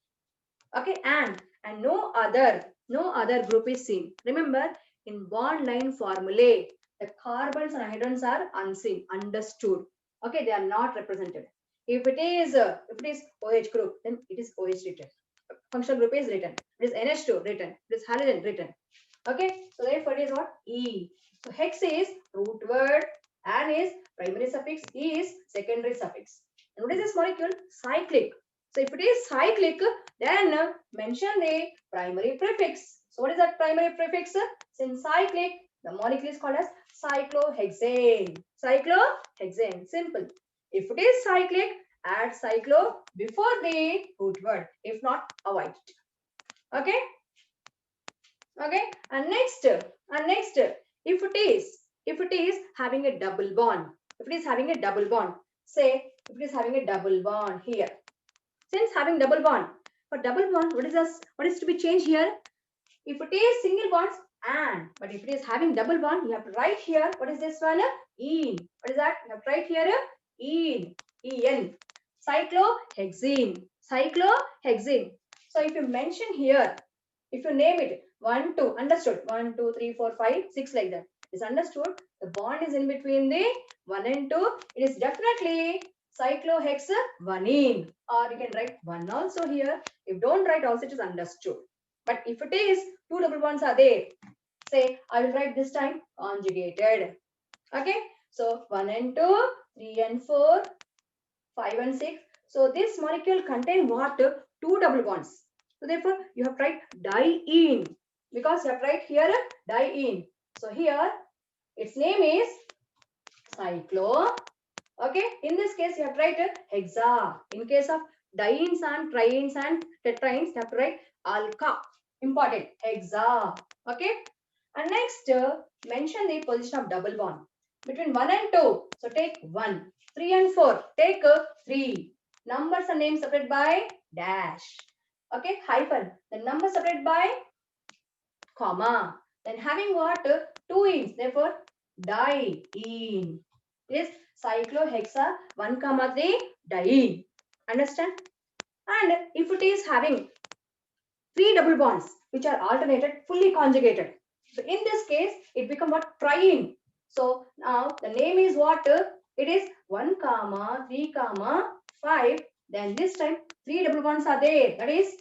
Okay, and no other group is seen. Remember, in bond line formulae, the carbons and hydrogens are unseen, understood. Okay, they are not represented. If it is OH group, then it is OH written. Functional group is written. It is NH2 written. It is halogen written. Okay, so therefore it is what? E. So hex is root word, and is primary suffix, E is secondary suffix. And what is this molecule? Cyclic. So if it is cyclic, then mention the primary prefix. So what is that primary prefix? Since cyclic, the molecule is called as cyclohexane. Cyclohexane. Simple. If it is cyclic, add cyclo before the root word. If not, avoid it. Okay. Okay. And next, if it is having a double bond, if it is having a double bond, say if it is having a double bond here. Since having double bond, for double bond, what is to be changed here? If it is single bonds, and, but if it is having double bond, you have to write here, what is this one? En. What is that? You have to write here en. En. Cyclohexene. Cyclohexene. So if you mention here, if you name it 1, 2, understood? 1, 2, 3, 4, 5, 6 like that. Is understood? The bond is in between the 1 and 2. It is definitely cyclohexavanine. Or you can write 1 also here. If don't write also, it is understood. But if it is 2 double bonds are there, say I will write this time conjugated. Okay. So 1 and 2, 3 and 4, 5 and 6. So this molecule contain what? 2 double bonds. So therefore you have to write diene, because you have to write here diene. So here its name is cyclo. Okay. In this case you have to write hexa. In case of dienes and trienes and tetraenes, you have to write alka. Important. Hexa. Okay. And next mention the position of double bond between 1 and 2. So take 1. 3 and 4. Take 3. Numbers and names separated by dash. Okay, hyphen. The number separated by comma. Then having what? 2 enes. Therefore, diene. Is cyclohexa 1, 3 diene. Understand? And if it is having 3 double bonds which are alternated, fully conjugated. So in this case, it become what? Triene. So now the name is what? It is 1, 3, 5. Then this time 3 double bonds are there. That is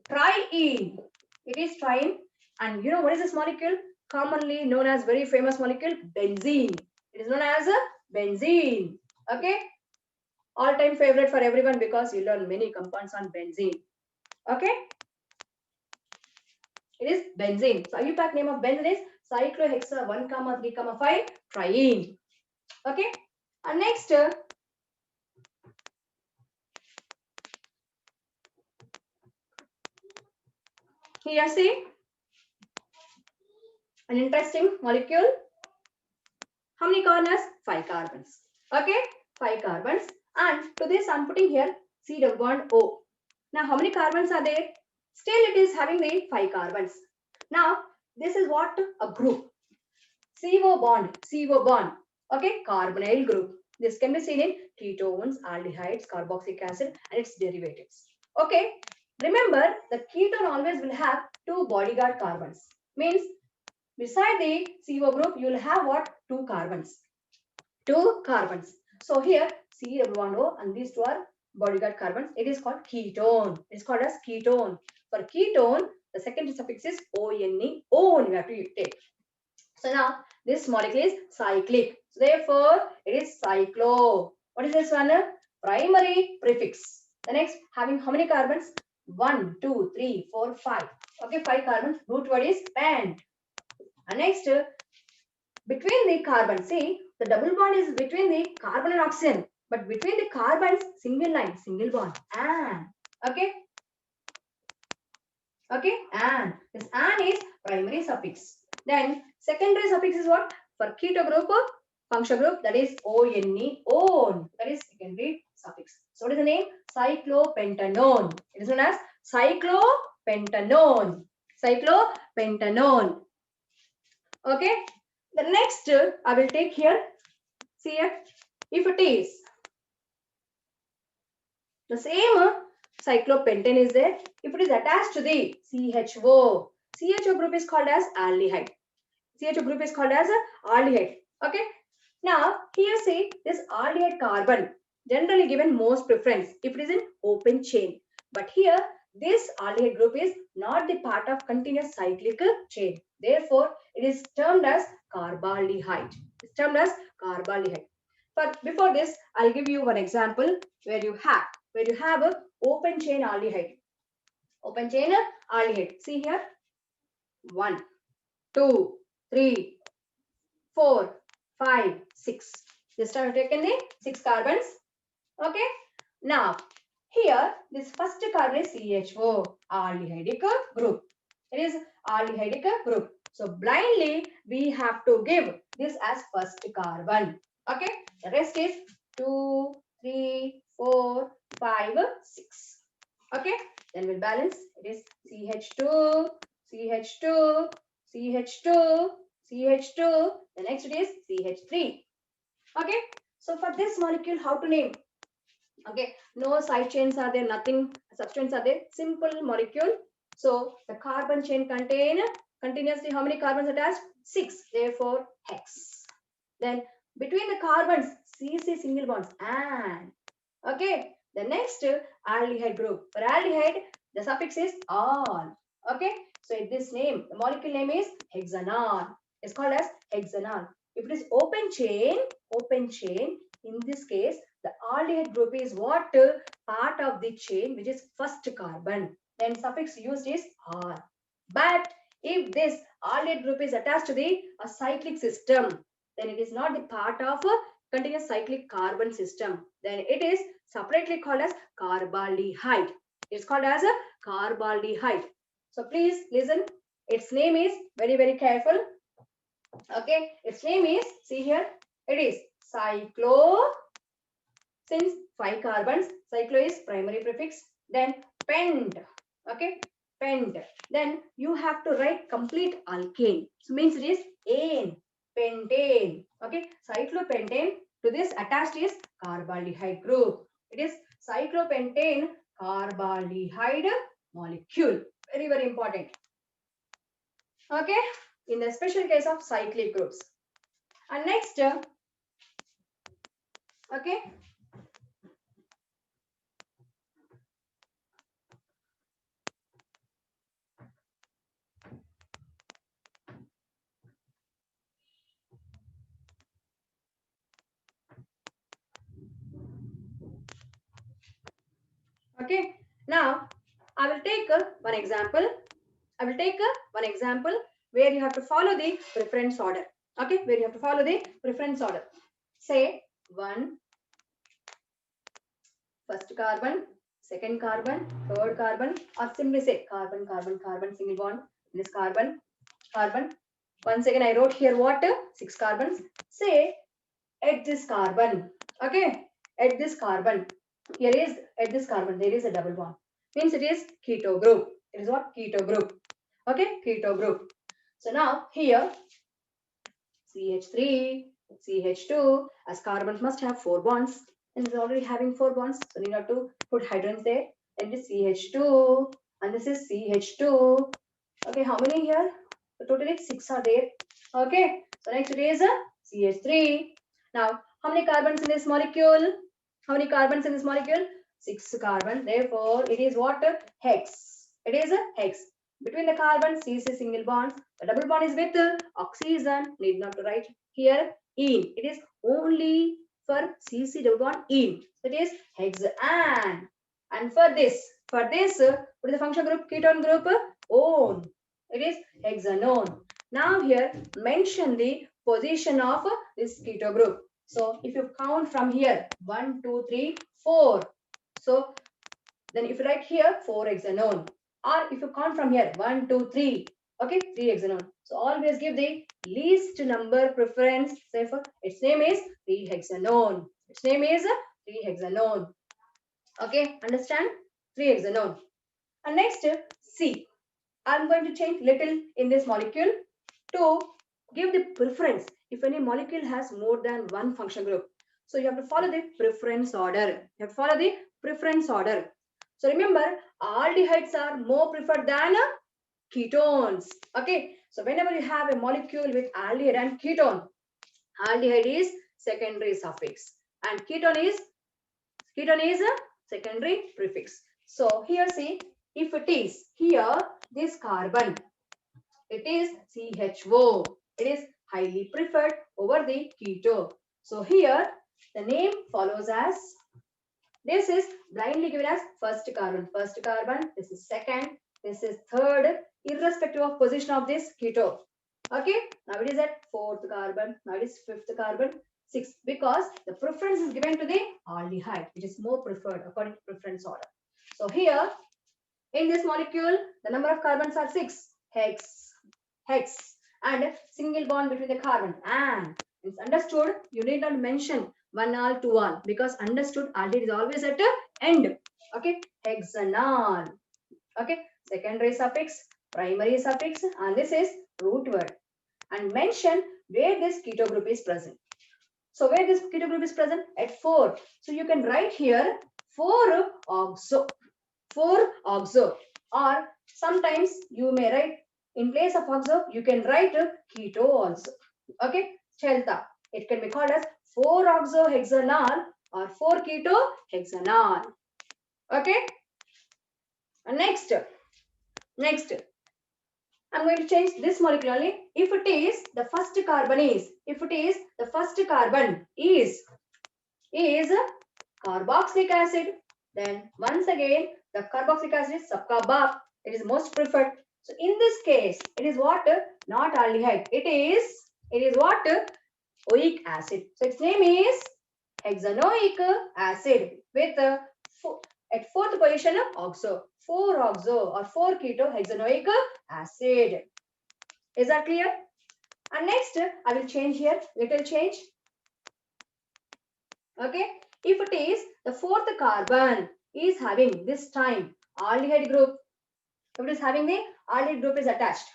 triene. It is triene. And you know what is this molecule? Commonly known as, very famous molecule, benzene. It is known as a benzene. Okay. All-time favorite for everyone, because you learn many compounds on benzene. Okay. It is benzene. So IUPAC name of benzene is cyclohexa 1, 3, 5 triene. Okay. And next, here see an interesting molecule. How many carbons? 5 carbons. Okay, 5 carbons. And to this I'm putting here C double bond O. Now how many carbons are there? Still it is having the 5 carbons. Now this is what? A group. CO bond. Okay, carbonyl group. This can be seen in ketones, aldehydes, carboxylic acid and its derivatives. Okay, remember the ketone always will have 2 bodyguard carbons. Means beside the CO group, you will have what? 2 carbons. 2 carbons. So here C double bond O, and these 2 are bodyguard carbons. It is called ketone. It is called as ketone. For ketone, the second suffix is ONE. ON you have to take. So now this molecule is cyclic. So therefore, it is cyclo. What is this one? Primary prefix. The next, having how many carbons? 1, 2, 3, 4, 5. Okay, 5 carbons. Root word is pent. And next, between the carbons, see, the double bond is between the carbon and oxygen. But between the carbons, single line, single bond. And, okay. Okay, and this an is primary suffix. Then secondary suffix is what? For keto group, functional group, that is ONE, own. That is secondary suffix. So what is the name? Cyclopentanone. It is known as cyclopentanone. Cyclopentanone. Okay. The next I will take here. See here. If it is the same cyclopentane is there. If it is attached to the CHO, CHO group is called as aldehyde. CHO group is called as aldehyde. Okay. Now here see this aldehyde carbon generally given most preference if it is in open chain. But here this aldehyde group is not the part of continuous cyclic chain. Therefore, it is termed as carbaldehyde. It's termed as carbaldehyde. But before this, I'll give you one example where you have a open chain aldehyde. Open chain aldehyde. See here, 1, 2, 3, 4, 5, 6. This time I've taken the 6 carbons. Okay. Now here this first carbon is CHO, aldehydic group. It is aldehydic group. So blindly we have to give this as first carbon. Okay. The rest is 2, 3, 4, 5, 6. Okay. Then we'll balance. It is CH2, CH2, CH2, CH2. The next it is CH3. Okay. So for this molecule, how to name? Okay, no side chains are there, nothing substance are there, simple molecule. So the carbon chain contain continuously how many carbons attached? 6, therefore hex. Then between the carbons, CC single bonds and okay. The next aldehyde group. For aldehyde, the suffix is -al. Okay, so this name, the molecule name is hexanol. It's called as hexanol. If it is open chain, in this case, the aldehyde group is what part of the chain which is first carbon. Then suffix used is -al. But if this aldehyde group is attached to the cyclic system, then it is not the part of a continuous cyclic carbon system. Then it is separately called as carbaldehyde. It's called as a carbaldehyde. So please listen. Its name is very careful. Okay, its name is, see here, it is cyclo. Since 5 carbons, cyclo is primary prefix. Then pent. Okay, pent. Then you have to write complete alkane. So means it is ane, pentane. Okay, cyclopentane. To this attached is carbaldehyde group. It is cyclopentane carbaldehyde molecule. Very important. Okay, in the special case of cyclic groups. And next, okay, okay. Now I will take one example. I will take one example where you have to follow the preference order. Okay, where you have to follow the preference order. Say one, first carbon, second carbon, third carbon, or simply say carbon, carbon, carbon, single bond. This carbon, carbon. Once again, I wrote here what? 6 carbons. Say at this carbon. Okay, at this carbon. Here is at this carbon, there is a double bond. Means it is keto group. It is what? Keto group. Okay, keto group. So now here CH3, CH2, as carbons must have 4 bonds, and it's already having 4 bonds, so we have to put hydrogens there. And this CH2, and this is CH2. Okay, how many here? So totally 6 are there. Okay, so next it is a CH3. Now, how many carbons in this molecule? How many carbons in this molecule? 6 carbons. Therefore, it is what? Hex. It is a hex. Between the carbon, CC single bonds. The double bond is with oxygen. Need not to write here. Ene. It is only for CC double bond ene. It is hexane. And for this, what is the function group? Ketone group. One. It is hexanone. Now here mention the position of this keto group. So if you count from here 1, 2, 3, 4. So then if you write here 4 hexanone, or if you count from here 1, 2, 3. Okay, 3 hexanone. So always give the least number preference. Therefore, its name is 3 hexanone. Its name is 3 hexanone. Okay, understand? 3 hexanone. And next C. I'm going to change little in this molecule to give the preference if any molecule has more than one function group. So you have to follow the preference order. You have to follow the preference order. So remember, aldehydes are more preferred than ketones. Okay. So whenever you have a molecule with aldehyde and ketone, aldehyde is secondary suffix and ketone is a secondary prefix. So here see, if it is here this carbon, it is CHO. It is highly preferred over the keto. So here The name follows as, this is blindly given as first carbon. First carbon, this is second, this is third, irrespective of position of this keto. Okay, now it is at fourth carbon, now it is fifth carbon, sixth, because the preference is given to the aldehyde, which is more preferred according to preference order. So here, in this molecule, the number of carbons are 6, hex, and single bond between the carbon. And it's understood, you need not mention 1 al, 2 al, because understood aldehyde is always at the end. Okay, hexanal. Okay, secondary suffix, primary suffix, and this is root word. And mention where this keto group is present. So where this keto group is present? At 4. So you can write here 4 oxo. 4 oxo, or sometimes you may write in place of oxo, you can write keto also. Okay, chelta. It can be called as 4 oxohexanal or 4 keto hexanal. Okay. And next, I'm going to change this molecule only. If it is the first carbon is, carboxylic acid, then once again the carboxylic acid is subcarb. It is most preferred. So in this case, it is what? Not aldehyde. It is what? Oic acid. So its name is hexanoic acid with at fourth position oxo. 4 oxo or 4 keto hexanoic acid. Is that clear? And next, I will change here, little change. Okay, if it is the fourth carbon is having this time aldehyde group, if it is having the aldehyde group is attached.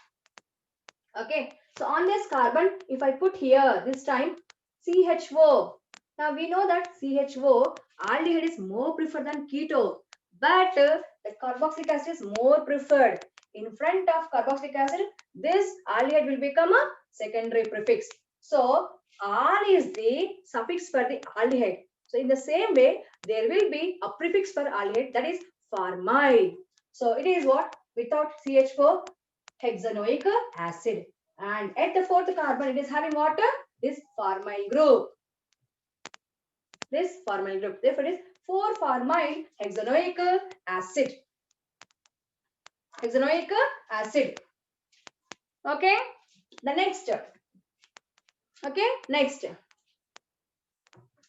Okay, so on this carbon, if I put here this time CHO, now we know that CHO aldehyde is more preferred than keto, but the carboxylic acid is more preferred. In front of carboxylic acid, this aldehyde will become a secondary prefix. So al is the suffix for the aldehyde. So in the same way, there will be a prefix for aldehyde, that is formyl. So it is what? Without CH4, hexanoic acid. And at the fourth carbon, it is having what? This formyl group. Therefore, it is 4-formyl hexanoic acid. Okay. The next. Okay. Next.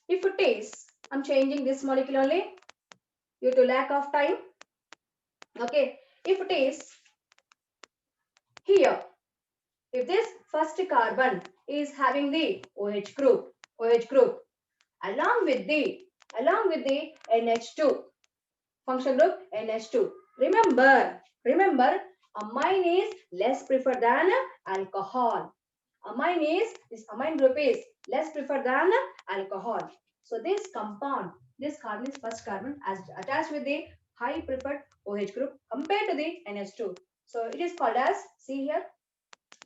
If it is, I'm changing this molecule only due to lack of time. Okay. If it is here, if this first carbon is having the OH group, along with the NH2 function group NH2. Remember, amine is less preferred than alcohol. This amine group is less preferred than alcohol. So this compound, this carbon is first carbon as attached with the high preferred OH group compared to the NH2. So it is called as, see here,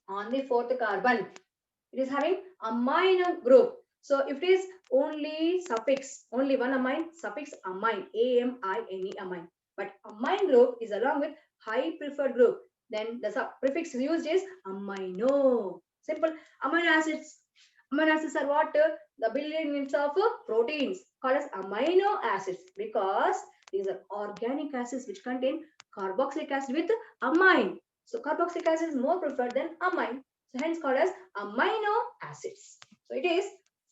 on the fourth carbon, it is having amine group. So if it is only suffix, only one amine, suffix amine, A-M-I-N-E, amine. But amine group is along with high preferred group. Then the prefix used is amino. Simple. Amino acids. Amino acids are what? The building units of proteins called as amino acids, because these are organic acids which contain carboxylic acid with amine. So carboxylic acid is more preferred than amine. So hence called as amino acids. So it is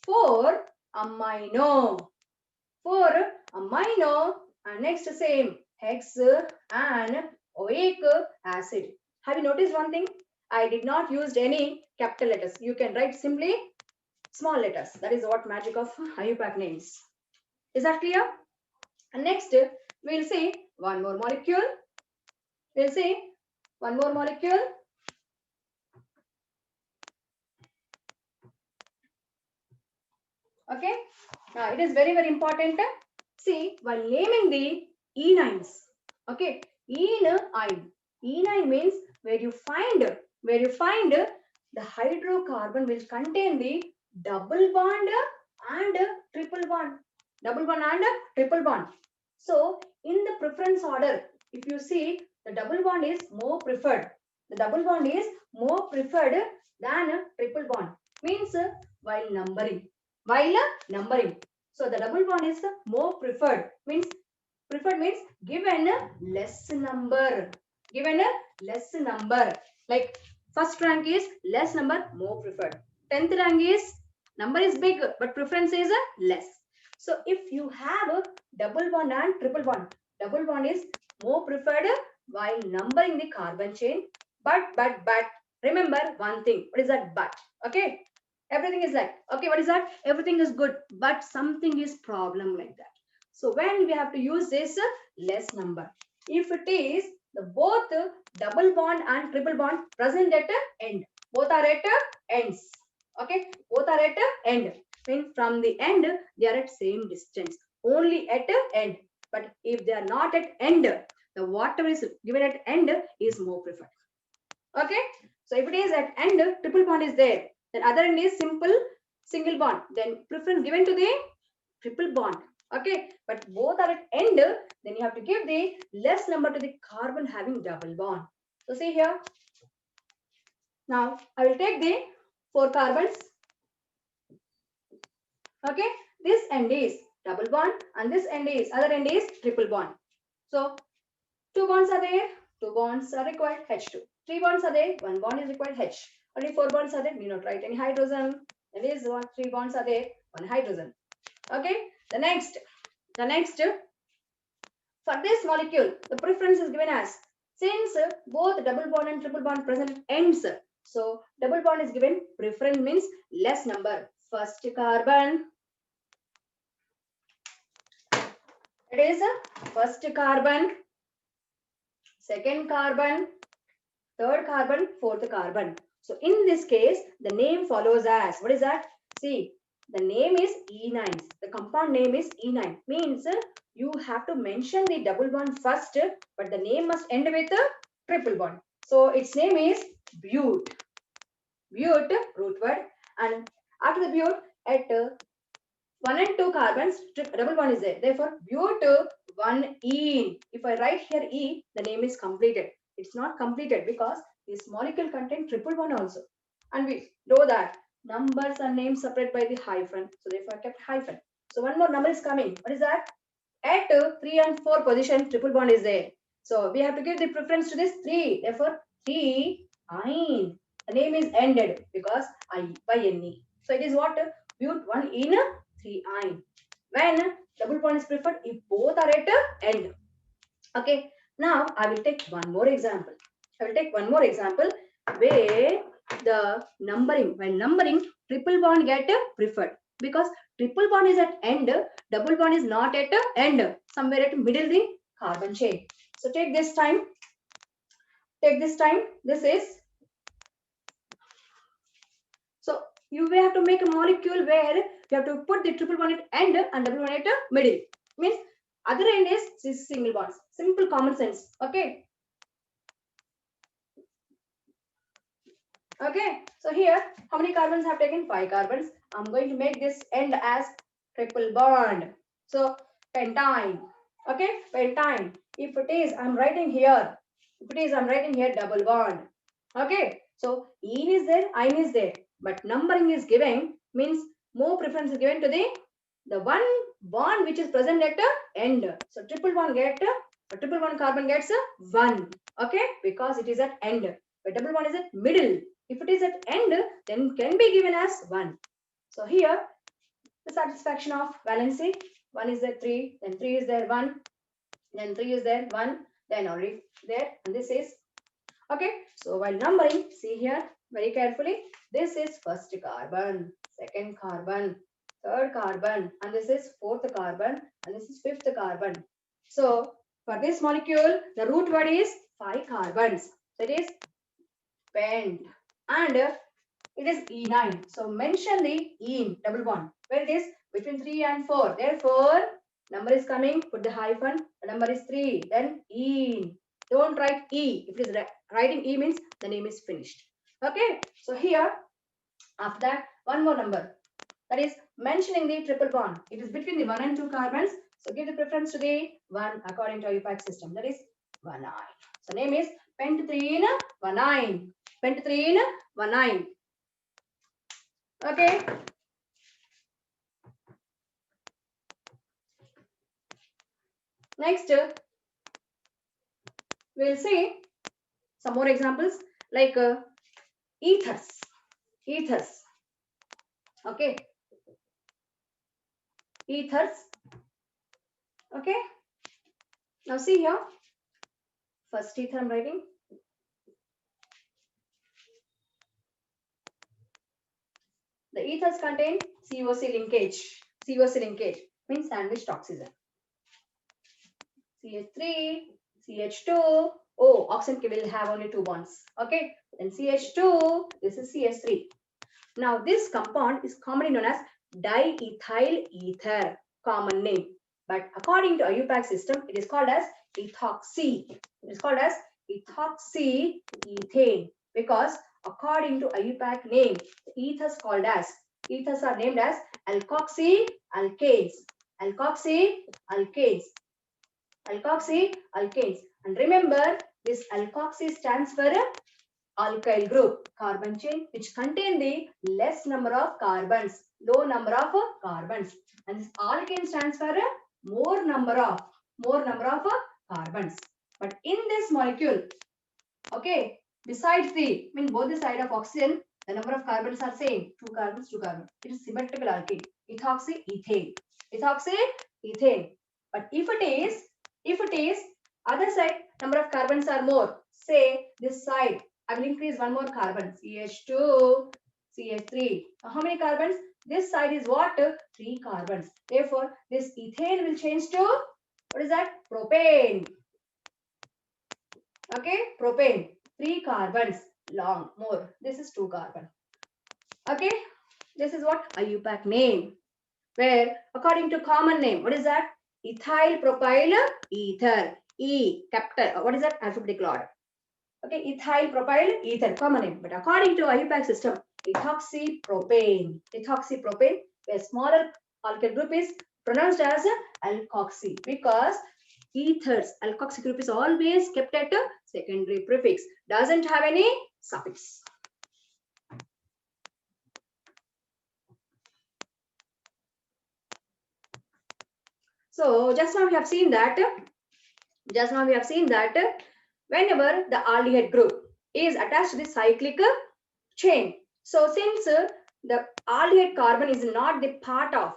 4 amino. And next same hex and oic acid. Have you noticed one thing? I did not use any capital letters. You can write simply small letters. That is what magic of IUPAC names. Is that clear? And next we'll see one more molecule. Okay. Now it is very, very important. See, while naming the enines, okay, enine means where you find the hydrocarbon which contain the double bond and triple bond. So in the preference order, if you see, the double bond is more preferred. Than triple bond. Means while numbering. while numbering. So the double bond is more preferred. Preferred means given a less number. Given a less number. Like first rank is less number, more preferred. 10th rank is number is big, but preference is less. So if you have a double bond and triple bond, double bond is more preferred while numbering the carbon chain. But remember one thing. What is that but? Okay. Everything is like, okay, what is that? Everything is good, but something is problem like that. So when we have to use this less number, if it is the both double bond and triple bond present at end, both are at ends. Okay, both are at end. Means from the end they are at same distance, only at end. But if they are not at end, the whatever is given at end is more preferred. Okay, so if it is at end, triple bond is there. Then other end is simple single bond. Then preference given to the triple bond. Okay, but both are at end, then you have to give the less number to the carbon having double bond. So see here. Now I will take the 4 carbons. Okay, this end is double bond and this end is other end is triple bond. So 2 bonds are there, 2 bonds are required, H2. 3 bonds are there, 1 bond is required, H. Only 4 bonds are there, need not write any hydrogen. That is 3 bonds are there, 1 hydrogen. Okay, the next for this molecule, the preference is given as, since both double bond and triple bond present at ends, so double bond is given preference means less number. First carbon, it is first carbon, second carbon, third carbon, fourth carbon. So in this case, the name follows as, what is that? See, the name is E9. The compound name is E9. Means you have to mention the double bond first, but the name must end with a triple bond. So its name is bute. Bute, root word. And after the bute, at 1 and 2 carbons, double bond is there. Therefore, bute 1-ene. If I write here E, the name is completed. It's not completed because this molecule contains triple bond also. And we know that numbers are named separate by the hyphen. So therefore, I kept hyphen. So one more number is coming. What is that? At 3 and 4 position, triple bond is there. So we have to give the preference to this 3. Therefore, 3-ine. The name is ended because I by Ne. So it is what? Bute 1-ene 3-ine. When double bond is preferred, if both are at end. Okay. Now I will take one more example. Where the numbering, when numbering, triple bond get preferred because triple bond is at end, double bond is not at end, somewhere at middle the carbon chain. So take this time. This is, so you will have to make a molecule where you have to put the triple bond at end and double bond at middle. Means other end is single bonds. Simple common sense. Okay. Okay. So here, how many carbons have taken? 5 carbons. I'm going to make this end as triple bond. So pentyne. Okay, pentyne. If it is, I'm writing here. If it is, I'm writing here double bond. Okay. So ene is there, ine is there, but numbering is given, means more preference is given to the one bond which is present at the end. So triple bond carbon gets a 1. Okay, because it is at end. But double bond is at middle. If it is at end, then can be given as 1. So here, the satisfaction of valency, 1 is there 3, then 3 is there 1, then 3 is there 1, then already there, and this is okay. So while numbering, see here very carefully, this is first carbon, second carbon, third carbon, and this is fourth carbon, and this is fifth carbon. So for this molecule, the root word is 5 carbons. So it is pent, and it is E9. So mention the ene, double bond, where it is between 3 and 4. Therefore, number is coming, put the hyphen, the number is 3, then ene. Don't write E. If it is writing E means the name is finished. Okay. So here, after that, one more number. That is mentioning the triple bond. It is between the 1 and 2 carbons. So give the preference to the 1 according to IUPAC system. That is 1-ine. So name is pentathrene 1-ine. Pentathrene 1-ine. Okay. Next, we'll see some more examples like ethers. Ethers. Okay. Ethers. Okay. Now see here. First ether I'm writing. The ethers contain COC linkage. COC linkage means sandwiched oxygen. CH3, CH2. Oh, oxygen will have only 2 bonds. Okay. Then CH2. This is CH3. Now this compound is commonly known as diethyl ether. Common name. But according to IUPAC system, it is called as ethoxy. It is called as ethoxy ethane because according to IUPAC name, ethers called as ethers are named as alkoxy alkanes. Alkoxy alkanes. Alkoxy alkanes. And remember, this alkoxy stands for alkyl group carbon chain which contain the less number of carbons, low number of carbons, and this alkane stands for more number of carbons. But in this molecule, okay, besides the both the side of oxygen, the number of carbons are same, 2 carbons, 2 carbons. It is symmetrical alkene, ethoxy ethane, ethoxy ethane. But if it is other side, number of carbons are more, say this side, I will increase one more carbon, CH2, CH3. How many carbons? This side is what? 3 carbons. Therefore, this ethane will change to, what is that? Propane. Okay, propane. 3 carbons long, more. This is 2 carbon. Okay, this is what IUPAC name. Where according to common name, what is that? Ethyl propyl ether. E capital. What is that? Alphabetical order. Okay, ethyl propyl ether, common name. But according to IUPAC system, ethoxypropane. Ethoxypropane, where smaller alkyl group is pronounced as alkoxy because ethers, alkoxy group is always kept at a secondary prefix, doesn't have any suffix. So just now we have seen that whenever the aldehyde group is attached to the cyclic chain. So since the aldehyde carbon is not the part of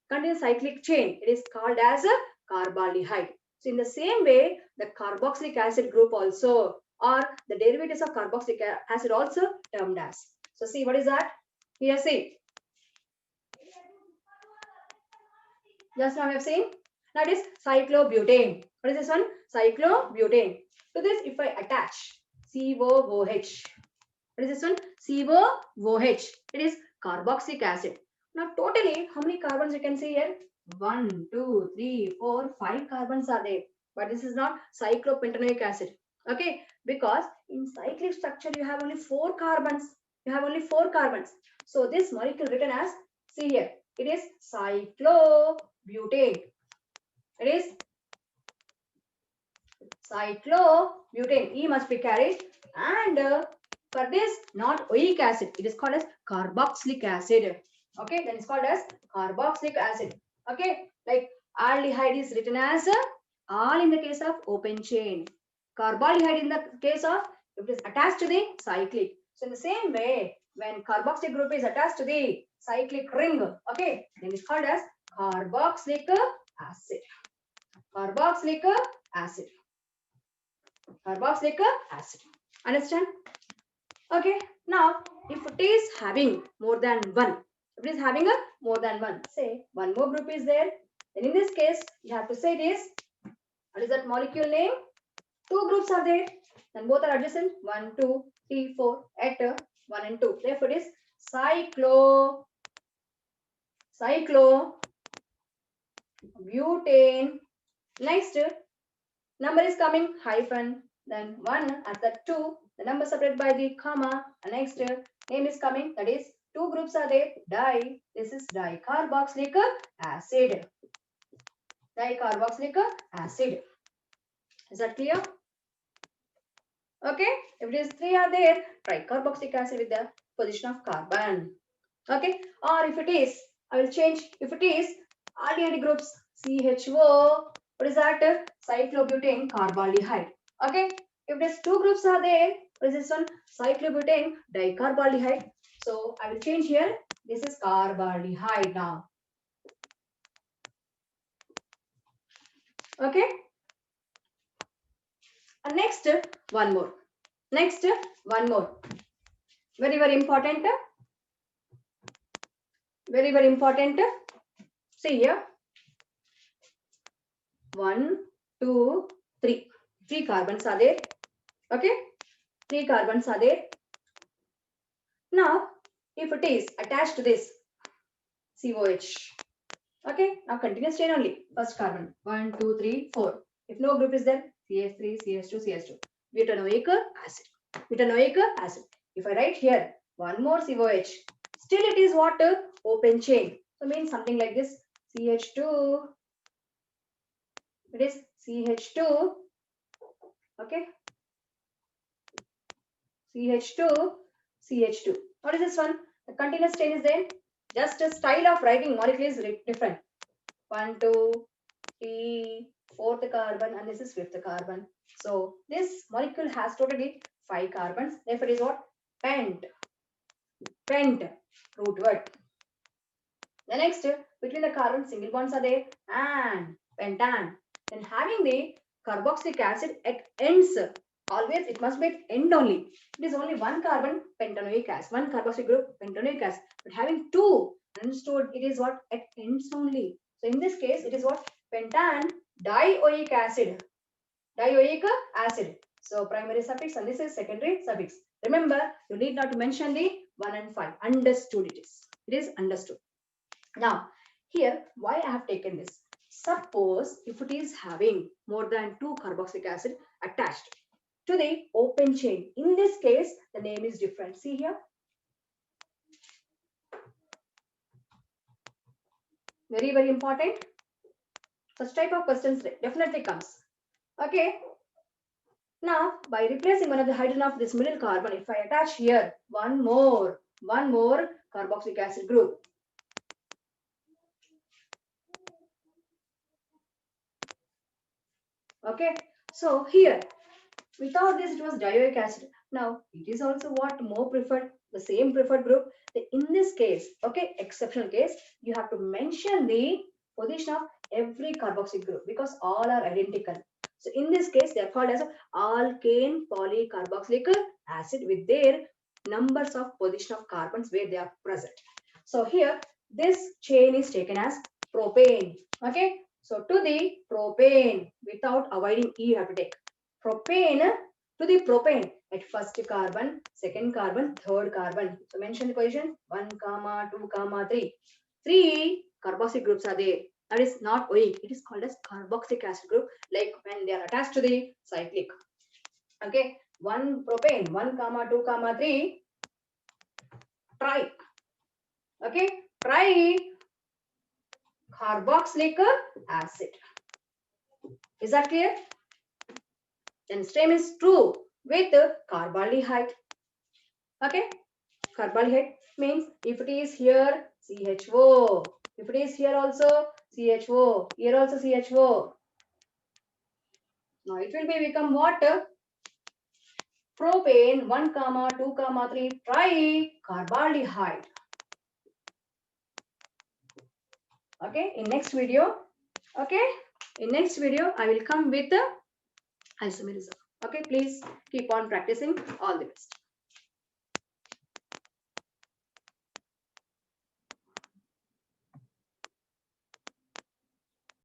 continuous cyclic chain, it is called as a carbaldehyde. So in the same way, the carboxylic acid group also, or the derivatives of carboxylic acid also termed as. So see, what is that? Here see. Just now we have seen. Now it is cyclobutane. What is this one? Cyclobutane. To this, if I attach COOH, what is this one? COOH. It is carboxylic acid. Now totally, how many carbons you can see here? 1, 2, 3, 4, 5 carbons are there. But this is not cyclopentanoic acid. Okay, because in cyclic structure you have only 4 carbons. So this molecule written as, see here, it is cyclobutane. It is cyclobutane. E must be carried, and for this, not oic acid, it is called as carboxylic acid. Okay, then it's called as carboxylic acid. Okay, like aldehyde is written as all in the case of open chain. Carbaldehyde in the case of if it is attached to the cyclic. So in the same way, when carboxylic group is attached to the cyclic ring, okay, then it's called as carboxylic acid. Carboxylic acid. Carboxylic acid. Understand? Okay. Now, if it is having more than one, if it is having a more than one, say one more group is there, then in this case, you have to say this. What is that molecule name? 2 groups are there. Then both are adjacent. 1, 2, 3, 4 at 1 and 2. Therefore, it is cyclobutane. Next, number is coming hyphen. Then 1 at the 2. The number separated by the comma. And next, name is coming. That is 2 groups are there. This is dicarboxylic acid. Dicarboxylic acid. Is that clear? Okay. If it is 3 are there, tricarboxylic acid with the position of carbon. Okay. Or if it is, I will change. If it is aldehyde groups, CHO. What is that? Cyclobutane carbaldehyde. Okay. If these two groups are there, what is this one? Cyclobutane dicarbaldehyde. So I will change here. This is carbaldehyde now. Okay. And next, one more. Next, one more. Very, very important. Very, very important. See here. 1, 2, 3. 3 carbons are there. Okay. 3 carbons are there. Now, if it is attached to this COH. Okay. Now, continuous chain only. First carbon. 1, 2, 3, 4. If no group is there, CH3, CH2, CH2. Butanoic acid. Butanoic acid. If I write here one more COH, still it is what? Open chain. So means something like this. CH2. It is CH2. Okay. CH2. CH2. What is this one? The continuous chain is there. Just a style of writing molecule is different. 1, 2, 3, fourth carbon, and this is fifth carbon. So this molecule has totally 5 carbons. Therefore, it is what? Pent. Pent. Root word. The next, between the carbon single bonds are there, and pentan. Then having the carboxylic acid at ends. Always it must be at end only. It is only one carbon pentanoic acid, one carboxylic group pentanoic acid. But having two, understood, it is what? At ends only. So in this case, it is what? Pentan dioic acid. Dioic acid. So primary suffix and this is secondary suffix. Remember, you need not to mention the 1 and 5. Understood it is. It is understood. Now, here, why I have taken this? Suppose if it is having more than 2 carboxylic acid attached to the open chain. In this case, the name is different. See here. Very, very important. Such type of questions definitely comes. Okay. Now, by replacing one of the hydrogen of this middle carbon, if I attach here one more carboxylic acid group. Okay. So here, without this, it was dioic acid. Now, it is also what? More preferred, the same preferred group. In this case, okay, exceptional case, you have to mention the position of every carboxyl group because all are identical. So, in this case, they are called as alkane polycarboxylic acid with their numbers of position of carbons where they are present. So, here, this chain is taken as propane. Okay. So, to the propane, without avoiding E, you have to take propane to the propane at first carbon, second carbon, third carbon. So mention the position 1, 2, 3. 3 carboxylic groups are there. That is not oic. It is called as carboxylic acid group, like when they are attached to the cyclic. Okay, 1 propane, 1, 2, 3. Tri. Okay, tri carboxylic acid. Is that clear? Then same is true with carbaldehyde. Okay, carbaldehyde means if it is here CHO, if it is here also CHO, here also CHO. Now it will become what? Propane 1, 2, 3 tricarbaldehyde. Okay, in next video. Okay, in next video I will come with the isomerism. Okay, please keep on practicing. All the best.